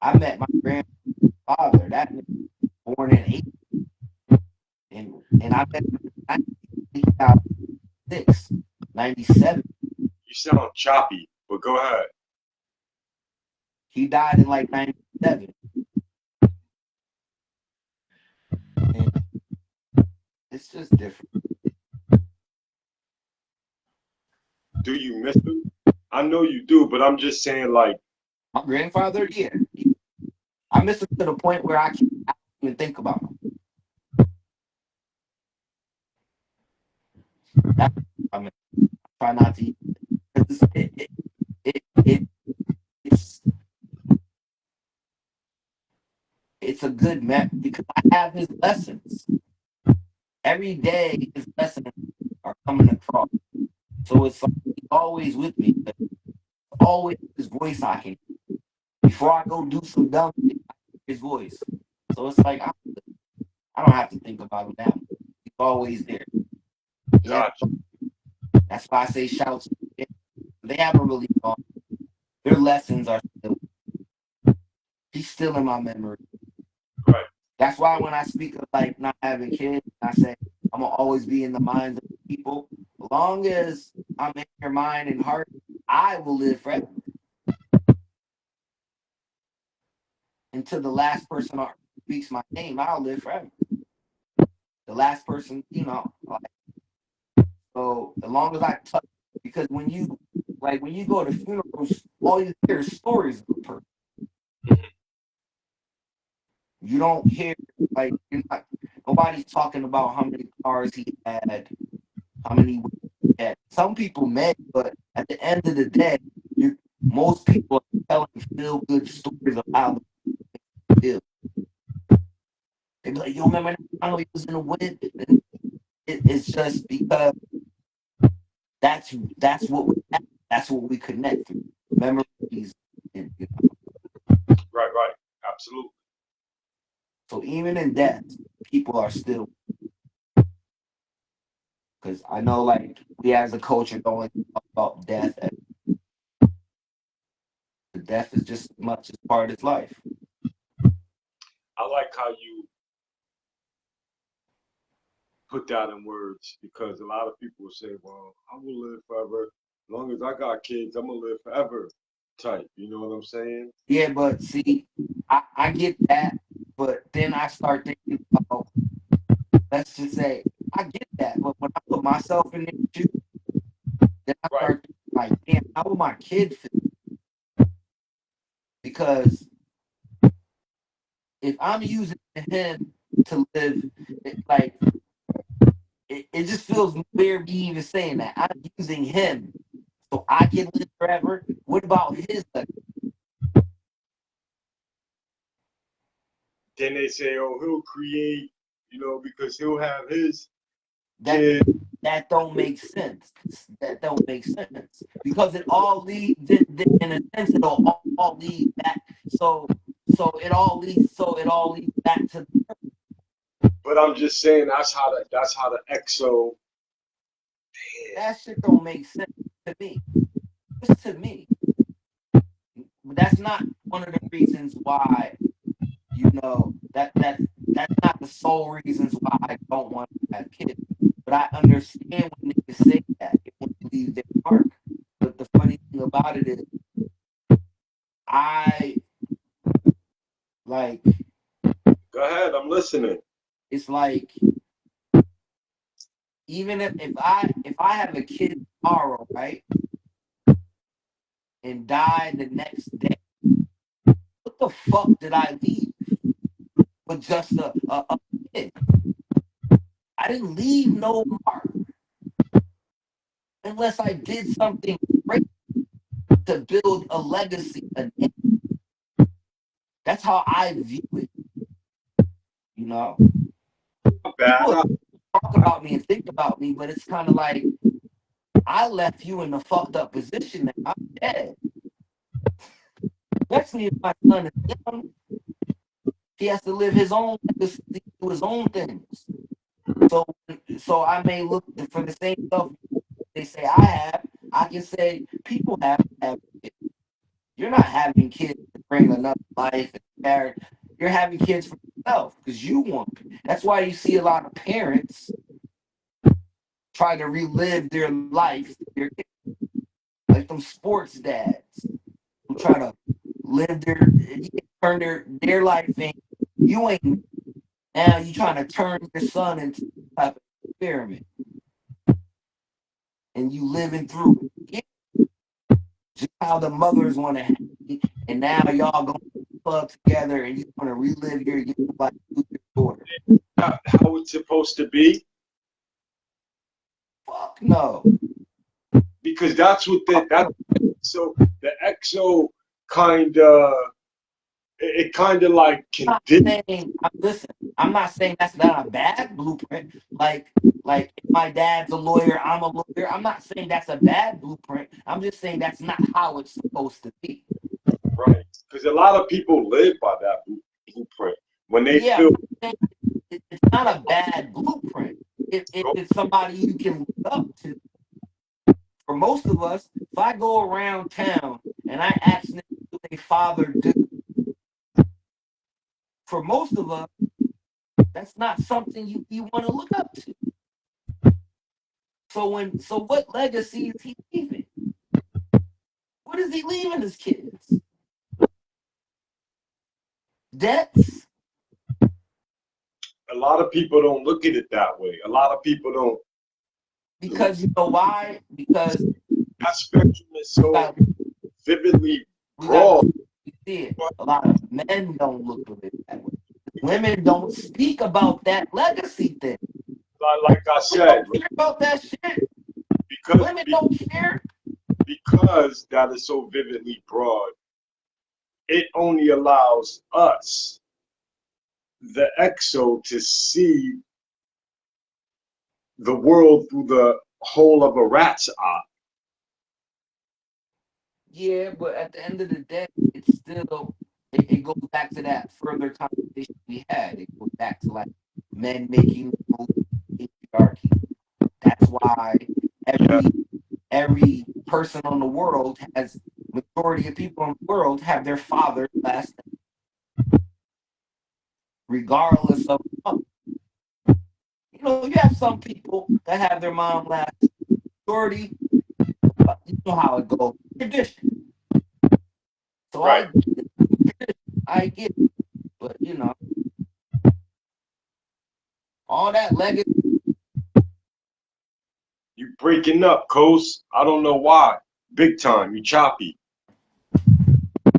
I met my grandfather. That nigga was born in 80. And I met him in 1996, 97. You sound choppy, but go ahead. He died in like 97. And it's just different. Do you miss him? I know you do, but I'm just saying, like, My grandfather, yeah. I miss him to the point where I can't even think about him. I mean, I try not to. It's a good map because I have his lessons. Every day, his lessons are coming across. So it's like he's always with me. Always his voice I can. Before I go do some dumb shit, I hear his voice. So it's like I don't have to think about him now. He's always there. Yeah. gotcha. That's why I say shouts. They haven't really gone. Their lessons are still. He's still in my memory. Right. That's why when I speak of like not having kids, I say I'm gonna always be in the minds of people. As long as I'm in your mind and heart, I will live forever. Until the last person on earth speaks my name, I'll live forever. The last person, like, so as long as I touch, because when you go to funerals, all you hear is stories of a person. You don't hear, like, nobody's talking about how many cars he had, how many women he had. Some people may, but at the end of the day, most people are telling feel good stories of how they feel. They be like, "Yo, remember that time he was in the wind?" And it's just because that's what that's what we connect through memories, and Right, right. Absolutely. so even in death, people are still, because I know, like, we as a culture don't like to talk about death. Death is just as much as part of his life. I like how you put that in words because a lot of people will say, well, I will live forever. As long as I got kids, I'm going to live forever type. You know what I'm saying? Yeah, but see, I get that, but then I start thinking about, let's just say, I get that, but when I put myself in their shoes, then I Right. start thinking, like, damn, how will my kid feel? Because if I'm using him to live, like, it just feels weird me even saying that. I'm using him so I can live forever. What about his life? Then they say, oh, he'll create, because he'll have his That kid. that don't make sense. That don't make sense because it all leads in a sense. It'll all lead back. So it all leads back to But I'm just saying that's how the exo. that shit. Don't make sense to me. Just to me. But that's not one of the reasons why that's not the sole reasons why I don't want to have kids. But I understand when they say that it won't leave their mark. But the funny thing about it is, I like Go ahead, I'm listening. it's like, even if I have a kid tomorrow, right, and die the next day, what the fuck did I leave with just a kid? I didn't leave no mark unless I did something great to build a legacy, a name. That's how I view it. You know, Bad. people talk about me and think about me, but it's kind of like I left you in a fucked up position that I'm dead. Especially if my son is young, he has to live his own legacy, do his own things. So, so I may look for the same stuff they say I have. I can say people have kids. You're not having kids to bring another life and character. You're having kids for yourself because you want. That's why you see a lot of parents try to relive their life, like them sports dads who try to live turn their life in. You ain't now. You trying to turn your son into a type of experiment, and you living through it. Just how the mothers want to have it, and now y'all going to club together and you want to relive your life with your daughter. How it's supposed to be Fuck no. because that's what Fuck that no. so the exo kind of it kind of like I'm condemn. not saying. Listen, I'm not saying that's not a bad blueprint. Like if my dad's a lawyer, I'm a lawyer. I'm not saying that's a bad blueprint. I'm just saying that's not how it's supposed to be. Right, because a lot of people live by that blueprint when they Yeah, feel. it's not a bad blueprint. If it's somebody you can look up to. For most of us, if I go around town and I ask them what their father do, for most of us, that's not something you want to look up to. So what legacy is he leaving? What is he leaving his kids? Debts? A lot of people don't look at it that way. A lot of people don't. Because you know why? Because That spectrum is so vividly we got broad. to see it. A lot of men don't look at it that way. Women don't speak about that legacy thing. Like I said, Don't care about that shit. because Women don't care. because that is so vividly broad, it only allows us, the exo, to see the world through the hole of a rat's eye. Yeah, but at the end of the day, it's still it goes back to that further conversation we had. It goes back to like men making patriarchy. That's why Yeah, every person on the world has majority of people in the world have their father's last name, regardless of you know, you have some people that have their mom last majority, but you know how it goes. Tradition. So right. I get it. But you know, all that legacy You breaking up, Coast. I don't know why. Big time. You choppy.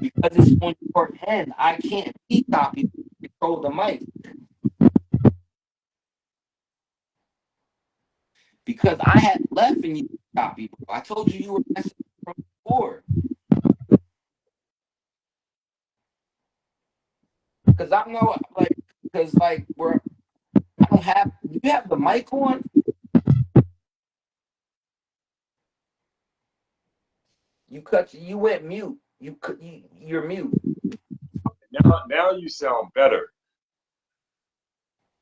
because it's on your end. I can't be copy control the mic. Because I had left and you copy. I told you were messing from before. Because I know like we're I don't have you have the mic on? You went mute. You're mute. Now you sound better.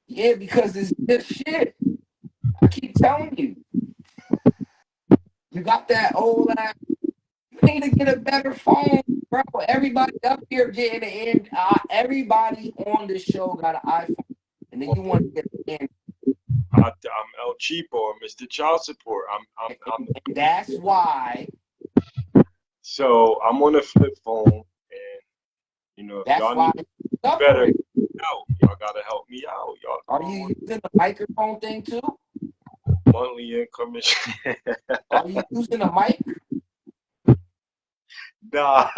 Yeah, because it's just shit. I keep telling you. You got that old ass. You need to get a better phone, bro. Everybody up here getting in. Everybody on this show got an iPhone, and then you want to get an I'm El Cheapo, Mr. Child Support. and that's why. So I'm on a flip phone, and you know, if That's y'all why need you're better suffering. out, y'all gotta help me out. Y'all Are come you on using the microphone thing too? monthly income. Are you using a mic? Nah,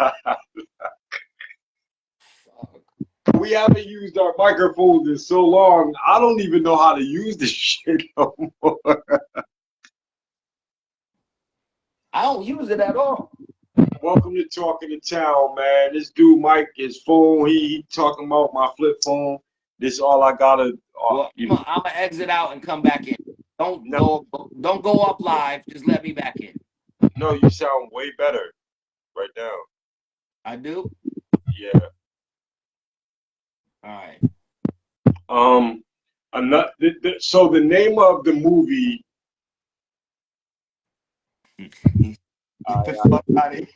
Fuck. we haven't used our microphones in so long. I don't even know how to use this shit no more. I don't use it at all. Welcome to Talking to Town, man. This dude Mike, his phone, he talking about my flip phone. This all I gotta. Well, I'm gonna exit out and come back in. Don't No, go up live. Just let me back in. no, you sound way better right now. I do. Yeah. All right. So the name of the movie. Get the fuck out of here.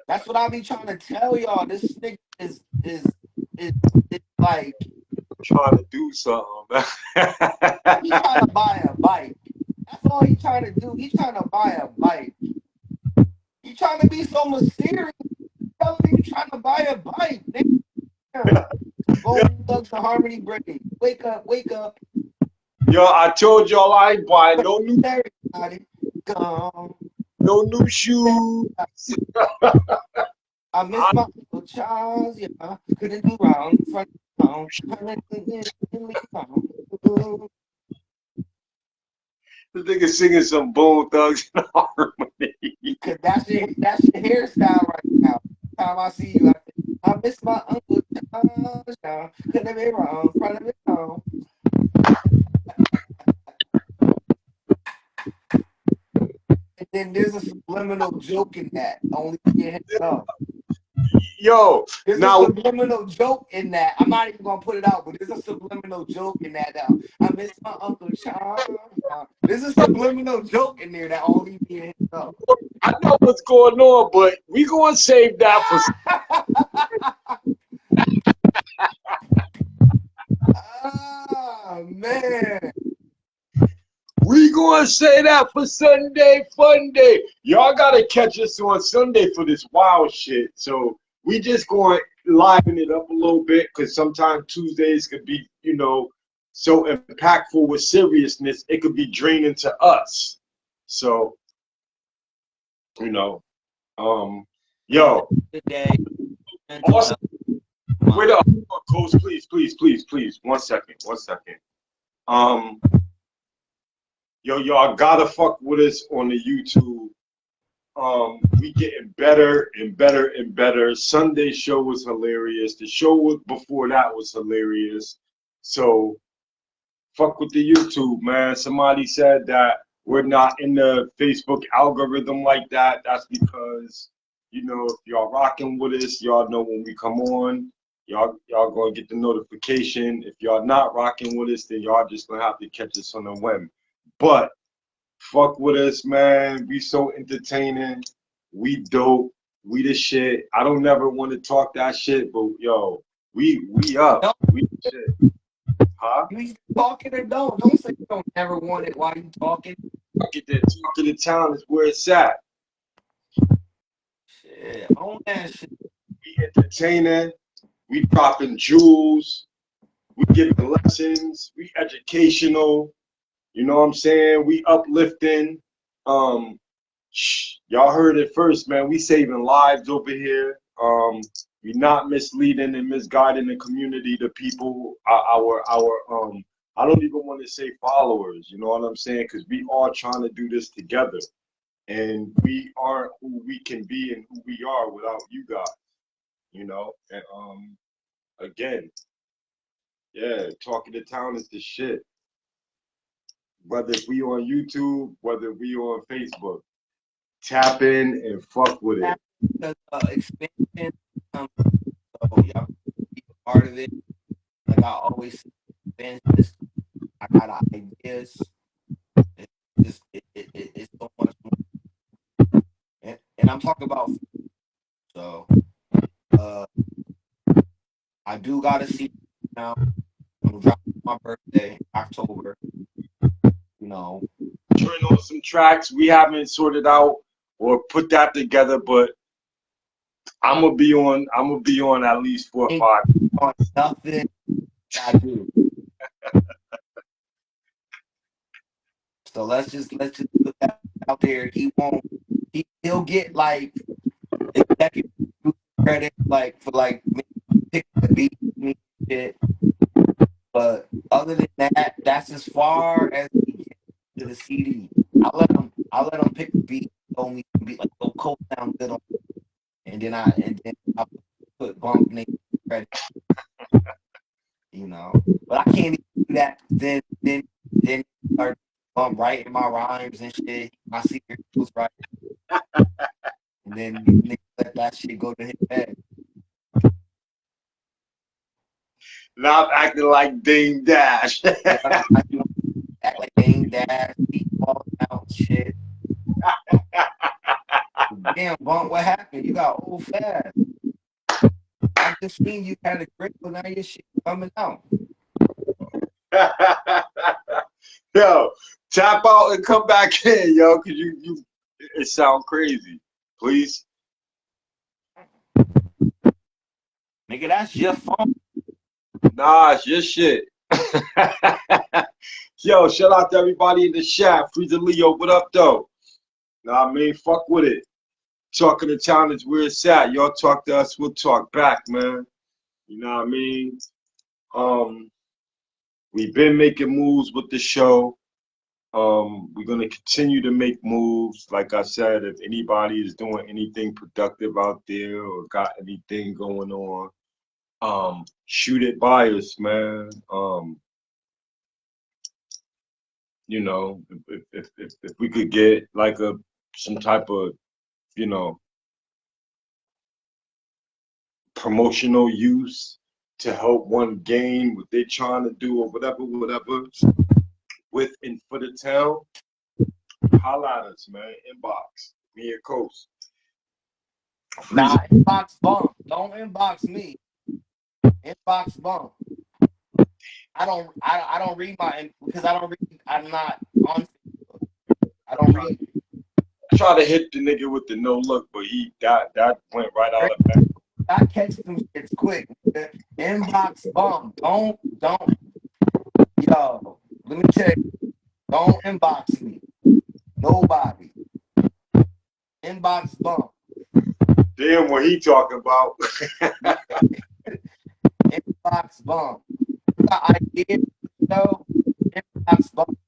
That's what I be trying to tell y'all. This nigga is like Trying to do something. he trying to buy a bike. That's all he trying to do. He trying to buy a bike. You trying to be so mysterious. Telling me you trying to buy a bike. Nigga. Golden Thugs and Harmony Brady. Wake up, wake up. Yo, I told y'all I ain't buying no new shoes. I miss my Uncle Charles, yeah. Couldn't do wrong. Front home. This nigga singing some Bone Thugs and Harmony. Cause that's your hairstyle right now. Time I see you, I miss my Uncle Charles, yeah. Couldn't be wrong. Front of his home. And then there's a subliminal joke in that. Only you hit it up. Yo, There's now a subliminal joke in that. I'm not even gonna put it out, but there's a subliminal joke in that. I miss my Uncle Charles. There's a subliminal joke in there that only me hit up. I know what's going on, but we gonna save that for. Ah, man. We gonna say that for Sunday Fun Day. Y'all gotta catch us on Sunday for this wild shit. So we just gonna liven it up a little bit because sometimes Tuesdays could be, you know, so impactful with seriousness. It could be draining to us. So, you know, yo, Today, also, wait up, Coach, please, 1 second. Yo, y'all gotta fuck with us on the YouTube. We getting better and better and better. Sunday show was hilarious. The show before that was hilarious. So fuck with the YouTube, man. Somebody said that we're not in the Facebook algorithm like that. That's because, you know, if y'all rocking with us, y'all know when we come on. Y'all gonna get the notification. If y'all not rocking with us, then y'all just gonna have to catch us on a whim. But fuck with us, man. We so entertaining. We dope. We the shit. I don't never want to talk that shit, but yo, we up. No. We the shit. Huh? You talking or don't? Don't say you don't ever want it while you talking. Talking to town is where it's at. Shit, own that shit. We entertaining. We dropping jewels. We giving lessons. We educational. You know what I'm saying? We uplifting. Y'all heard it first, man. We saving lives over here. We not misleading and misguiding the community, the people, our I don't even want to say followers, you know what I'm saying? Because we all trying to do this together. And we aren't who we can be and who we are without you guys, you know? And again, yeah, talking to town is the shit. Whether we on YouTube, whether we on Facebook, tap in and fuck with it. Because expansion, so y'all be a part of it. Like I always say, expansion. I got ideas. It's so much more. And I'm talking about. So, I do gotta see now. I'm dropping my birthday, October. You know, Turn on some tracks we haven't sorted out or put that together, but I'm gonna be on at least 4 or 5. on nothing I do. So let's just put that out there. He'll get like executive credit like for like pick the beat me shit. But other than that, that's as far as he gets to the CD. I'll let him pick the beat, throw me some beat like go cold sound good on, and then I put bump name credit, you know. But I can't even do that. Then start bump writing my rhymes and shit. I see it was right, and then niggas let that shit go to his head. Not acting like Dame Dash. Act like Dame Dash, keep falling out shit. Damn, Bump, what happened? You got old fast. I just seen you had a grip, but now your shit coming out. Yo, tap out and come back in, yo, cause you it sound crazy. Please. Nigga, that's your phone. Nah, it's your shit. Yo, shout out to everybody in the chat. Freezer Leo, what up though? Nah, I mean, fuck with it. Talking to town is where it's at. Y'all talk to us, we'll talk back, man. You know what I mean? We've been making moves with the show. We're gonna continue to make moves. Like I said, if anybody is doing anything productive out there or got anything going on, shoot it by us, man. You know, if we could get like some type of, you know, promotional use to help one gain what they're trying to do or whatever, with and for the town, holla at us, man. Inbox me and Coast. Freeze. Nah, inbox bump. Don't inbox me. Inbox bump. I don't read my because I don't read. I'm not on Facebook. I don't read. Try to hit the nigga with the no look, but that went right out of back. I catch them shits quick. Nigga. Inbox bump. Don't. Yo, let me tell you. Don't inbox me. Nobody. Inbox bump. Damn, what he talking about? Inbox bump. You got ideas, though? Inbox bump.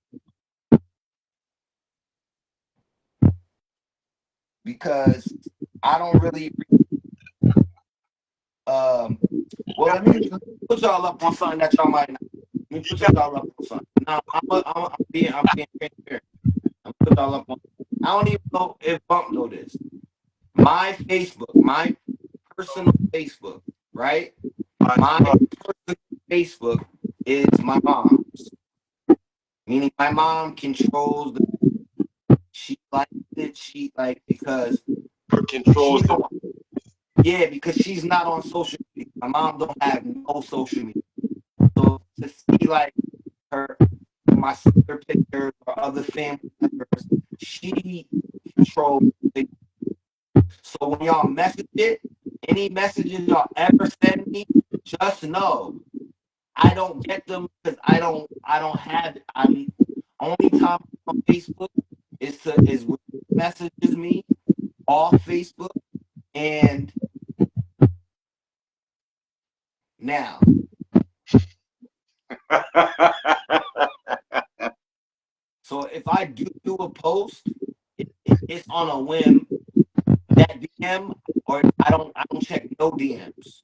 Because I don't really. Well, let me put y'all up on something that y'all might not. Let me put y'all up on something. Now, I'm being transparent. I'm put y'all up on. I don't even know if Bump know this. My Facebook, my personal Facebook, right? My personal Facebook is my mom's. Meaning my mom controls the. She likes it. She like because Controls she the. don't. Yeah, because she's not on social media. My mom don't have no social media. So to see like her, my sister pictures or other family members, she controls it. So when y'all message it, any messages y'all ever send me, just know I don't get them because I don't have it. I'm only time on Facebook is when messages me off Facebook and now. So if I do a post, it's on a whim. That DM or I don't check no DMs.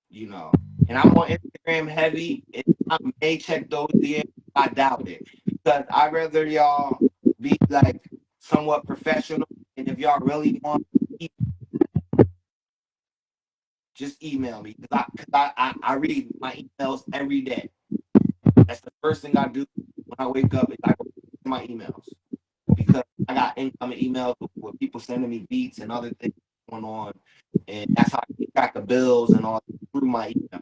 You know, and I'm on Instagram heavy. And I may check those DMs. I doubt it because I'd rather y'all be like somewhat professional. And if y'all really want, just email me because I read my emails every day. That's the first thing I do when I wake up is I go to my emails because I got incoming emails with people sending me beats and other things going on, and that's how I keep track of bills and all through my email.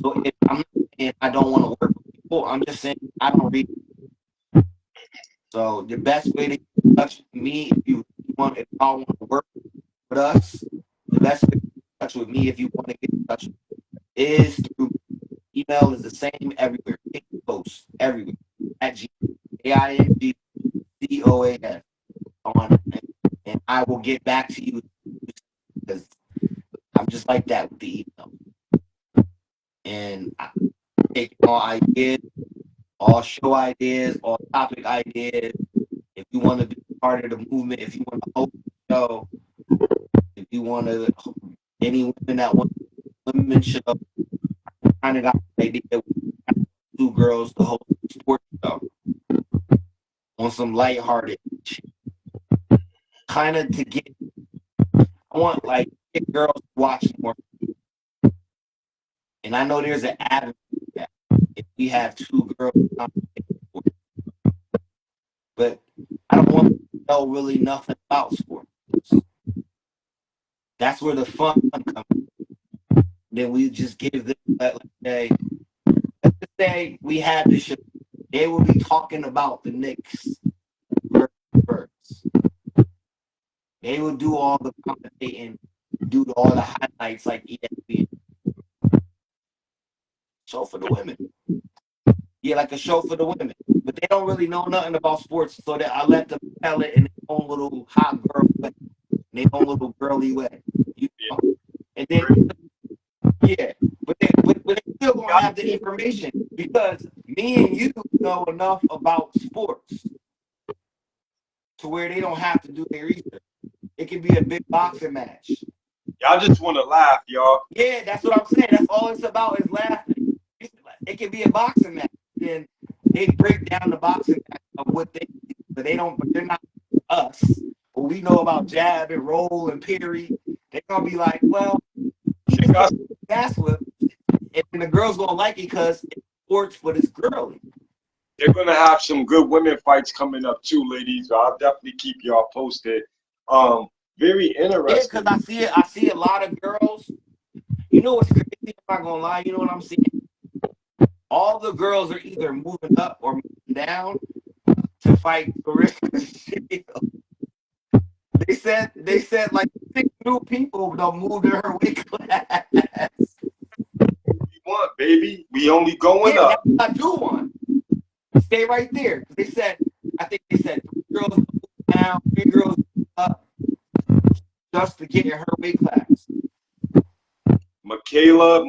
So if I'm not saying I don't want to work with people, I'm just saying I don't read. So the best way to get in touch with me if y'all want to work with us, the best way to get in touch with me if you want to get in touch is through email is the same everywhere. Post everywhere at GAINGCOAS on and I will get back to you because I'm just like that with the email. And I take all ideas, all show ideas, all topic ideas. If you want to be part of the movement, if you want to host the show, if you want to, any women that want women show, I kind of got the idea with two girls to host a sports show on some lighthearted shit. Kind of to get, I want like get girls to watch more. And I know there's an avenue for that if we have two girls, but I don't want to know really nothing about sports. That's where the fun comes. Then we just give them, let's just say we had this show. They will be talking about the Knicks versus Spurs. They will do all the commentating, do all the highlights like ESPN. Show for the women. Yeah, like a show for the women. But they don't really know nothing about sports, so that I let them tell it in their own little hot girl way, in their own little girly way. You know? And then yeah, but they still gonna have the information because me and you know enough about sports to where they don't have to do their research. It can be a big boxing match. Y'all just want to laugh, y'all. Yeah, that's what I'm saying. That's all it's about is laughing. It can be a boxing match. Then they break down the boxing match of what they do, but they don't. But they're not us. But we know about jab and roll and parry. They're gonna be like, well, he just gets gas whipped, and the girls gonna like it because it's sports, but it's girly. They're gonna have some good women fights coming up too, ladies. So I'll definitely keep y'all posted. very Yeah, interesting. because I see a lot of girls. You know what's crazy? I'm not gonna lie. You know what I'm seeing? All the girls are either moving up or moving down to fight Clarissa Shields. They said like 6 new people don't move to her weight class. We want, baby. We only going Yeah, that's up. what I do want. Stay right there. They said, I think they said 3 girls move down, 3 girls move up, just to get in her weight class. Michaela,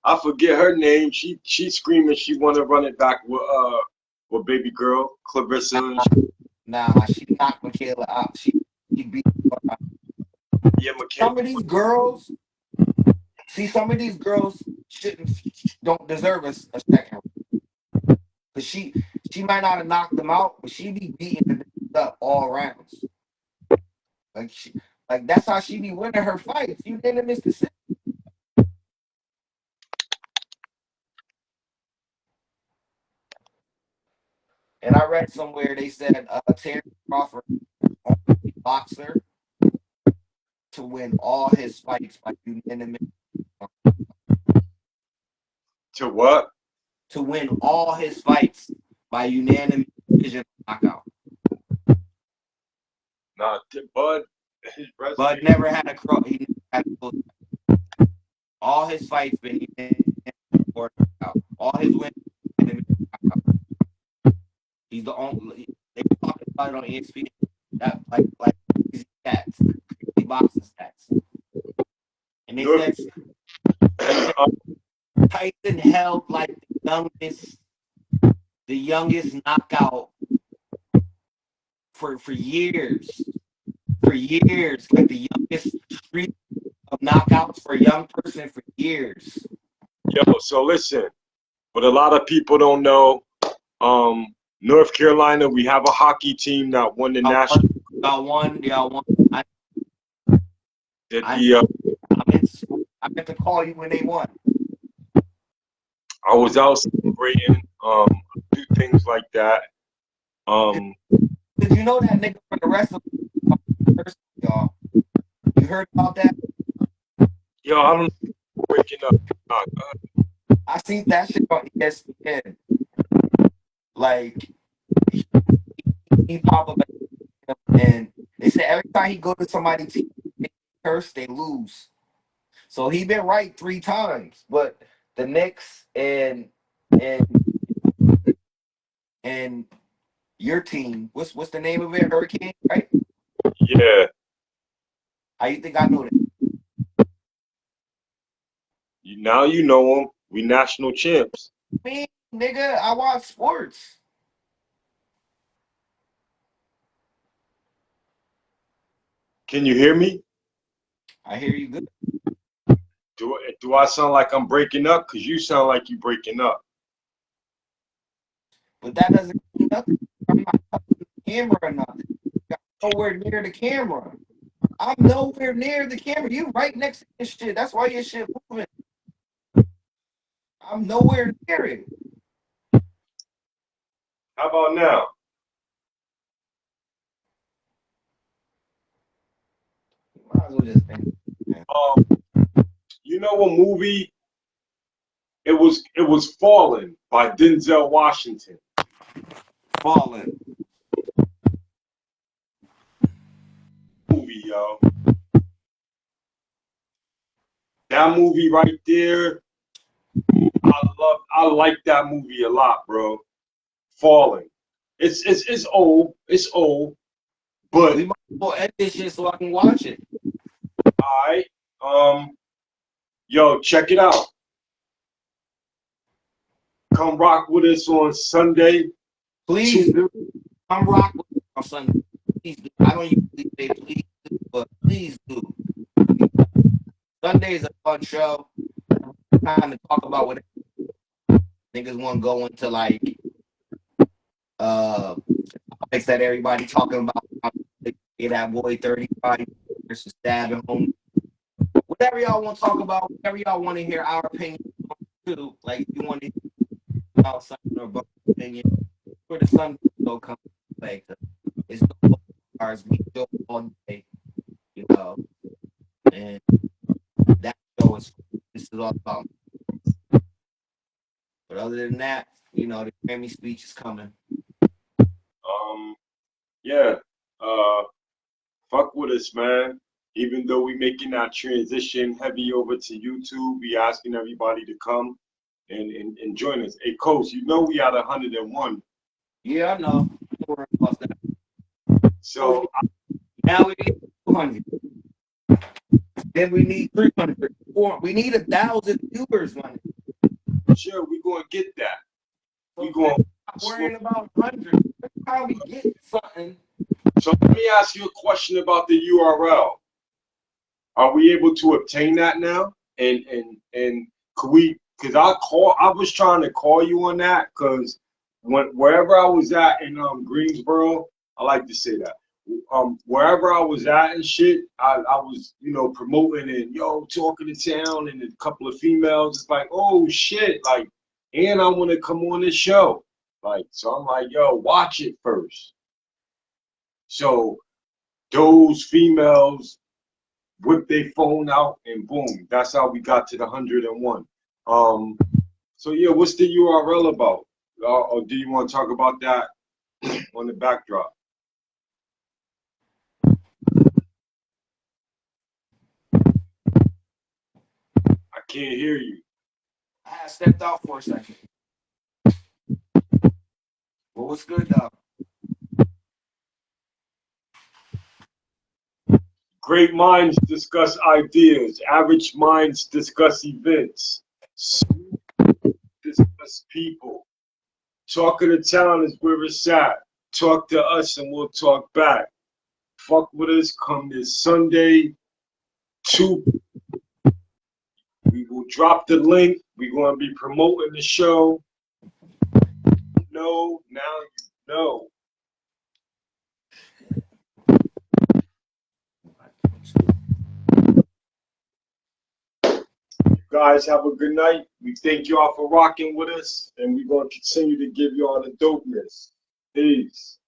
I forget her name. She's screaming she want to run it back with baby girl Clarissa. Nah, she knocked Michaela out. She beat her out. Yeah, Michaela. Some of these girls, some of these girls don't deserve a second. Cause she might not have knocked them out, but she be beating the bitches up all rounds. Like that's how she be winning her fights. You didn't miss the decision. And I read somewhere they said Terry Crawford only boxer to win all his fights by unanimous. To what? To win all his fights by unanimous decision knockout. Nah, Bud. His Bud resume. never had a cross. He never had a all his fights been unanimous or knockout. All his wins unanimous knockout. He's the only. They talking about it on ESPN. That like crazy stats, crazy boxing stats. And they North, said Tyson held like the youngest knockout for years. For years, like the youngest streak of knockouts for a young person for years. yo, so listen. What a lot of people don't know, North Carolina, we have a hockey team that won the national. Y'all won. I meant to call you when they won. I was out celebrating, do things like that. Did you know that nigga for the rest of y'all? You heard about that? Yo, I don't know, breaking up. I seen that shit on ESPN. Like he pop up and they said every time he go to somebody's team, they curse, they lose. So he been right 3 times, but the Knicks and and your team, what's the name of it? Hurricane, right? Yeah. How you think I know that? Now you know them. We national champs. Me, nigga, I watch sports. Can you hear me? I hear you good. Do I sound like I'm breaking up? Because you sound like you breaking up. But that doesn't mean nothing. I'm not touching the camera or nothing. I'm nowhere near the camera. I'm nowhere near the camera. You right next to this shit. That's why your shit moving. I'm nowhere near it. How about now? Might as well just think. You know what movie? It was Fallen by Denzel Washington. Falling. Movie, yo. That movie right there. I like that movie a lot, bro. Falling. It's old. It's old. But We might as well end this shit so I can watch it. alright. Yo, check it out. Come rock with us on Sunday. Please do. Come rock with me on Sunday. Please do. I don't usually say please do, but please do. Sunday is a fun show. Time to talk about what niggas want to go into, like topics that everybody talking about. Get that boy 35 years for stabbing home. Whatever y'all want to talk about, whatever y'all want to hear our opinion too. Like if you want to hear about something or about opinion, for the Sunday show come play. It's no bars, we go all day. love. And that show is this is all about. But other than that, you know, the Grammy speech is coming. Yeah. Fuck with us, man. Even though we making that transition heavy over to YouTube, we asking everybody to come and join us. Hey, Coach, you know we at 101. Yeah, I know. Don't worry about that. So Now we need 200. Then we need 300. We need 1,000 viewers, man. sure, we gonna get that. We So gonna stop worrying about 100. Let's probably get something. So let me ask you a question about the URL. Are we able to obtain that now? And could we? Because I was trying to call you on that because wherever I was at in Greensboro, I like to say that. Wherever I was at and shit, I was promoting and talking to town and a couple of females. It's like, oh shit, like, and I want to come on this show, like, so I'm like, yo, watch it first. So those females whip their phone out and boom, that's how we got to the 101. So yeah, what's the URL about? Or do you want to talk about that on the backdrop? I can't hear you. I stepped out for a second. Well, what's good, though? Great minds discuss ideas. Average minds discuss events. Discuss people. Talk of the town is where it's at. Talk to us and we'll talk back. Fuck with us. Come this Sunday. 2. We will drop the link. We're going to be promoting the show. No, now you know. You guys have a good night. We thank y'all for rocking with us, and we're going to continue to give y'all the dopeness. Peace.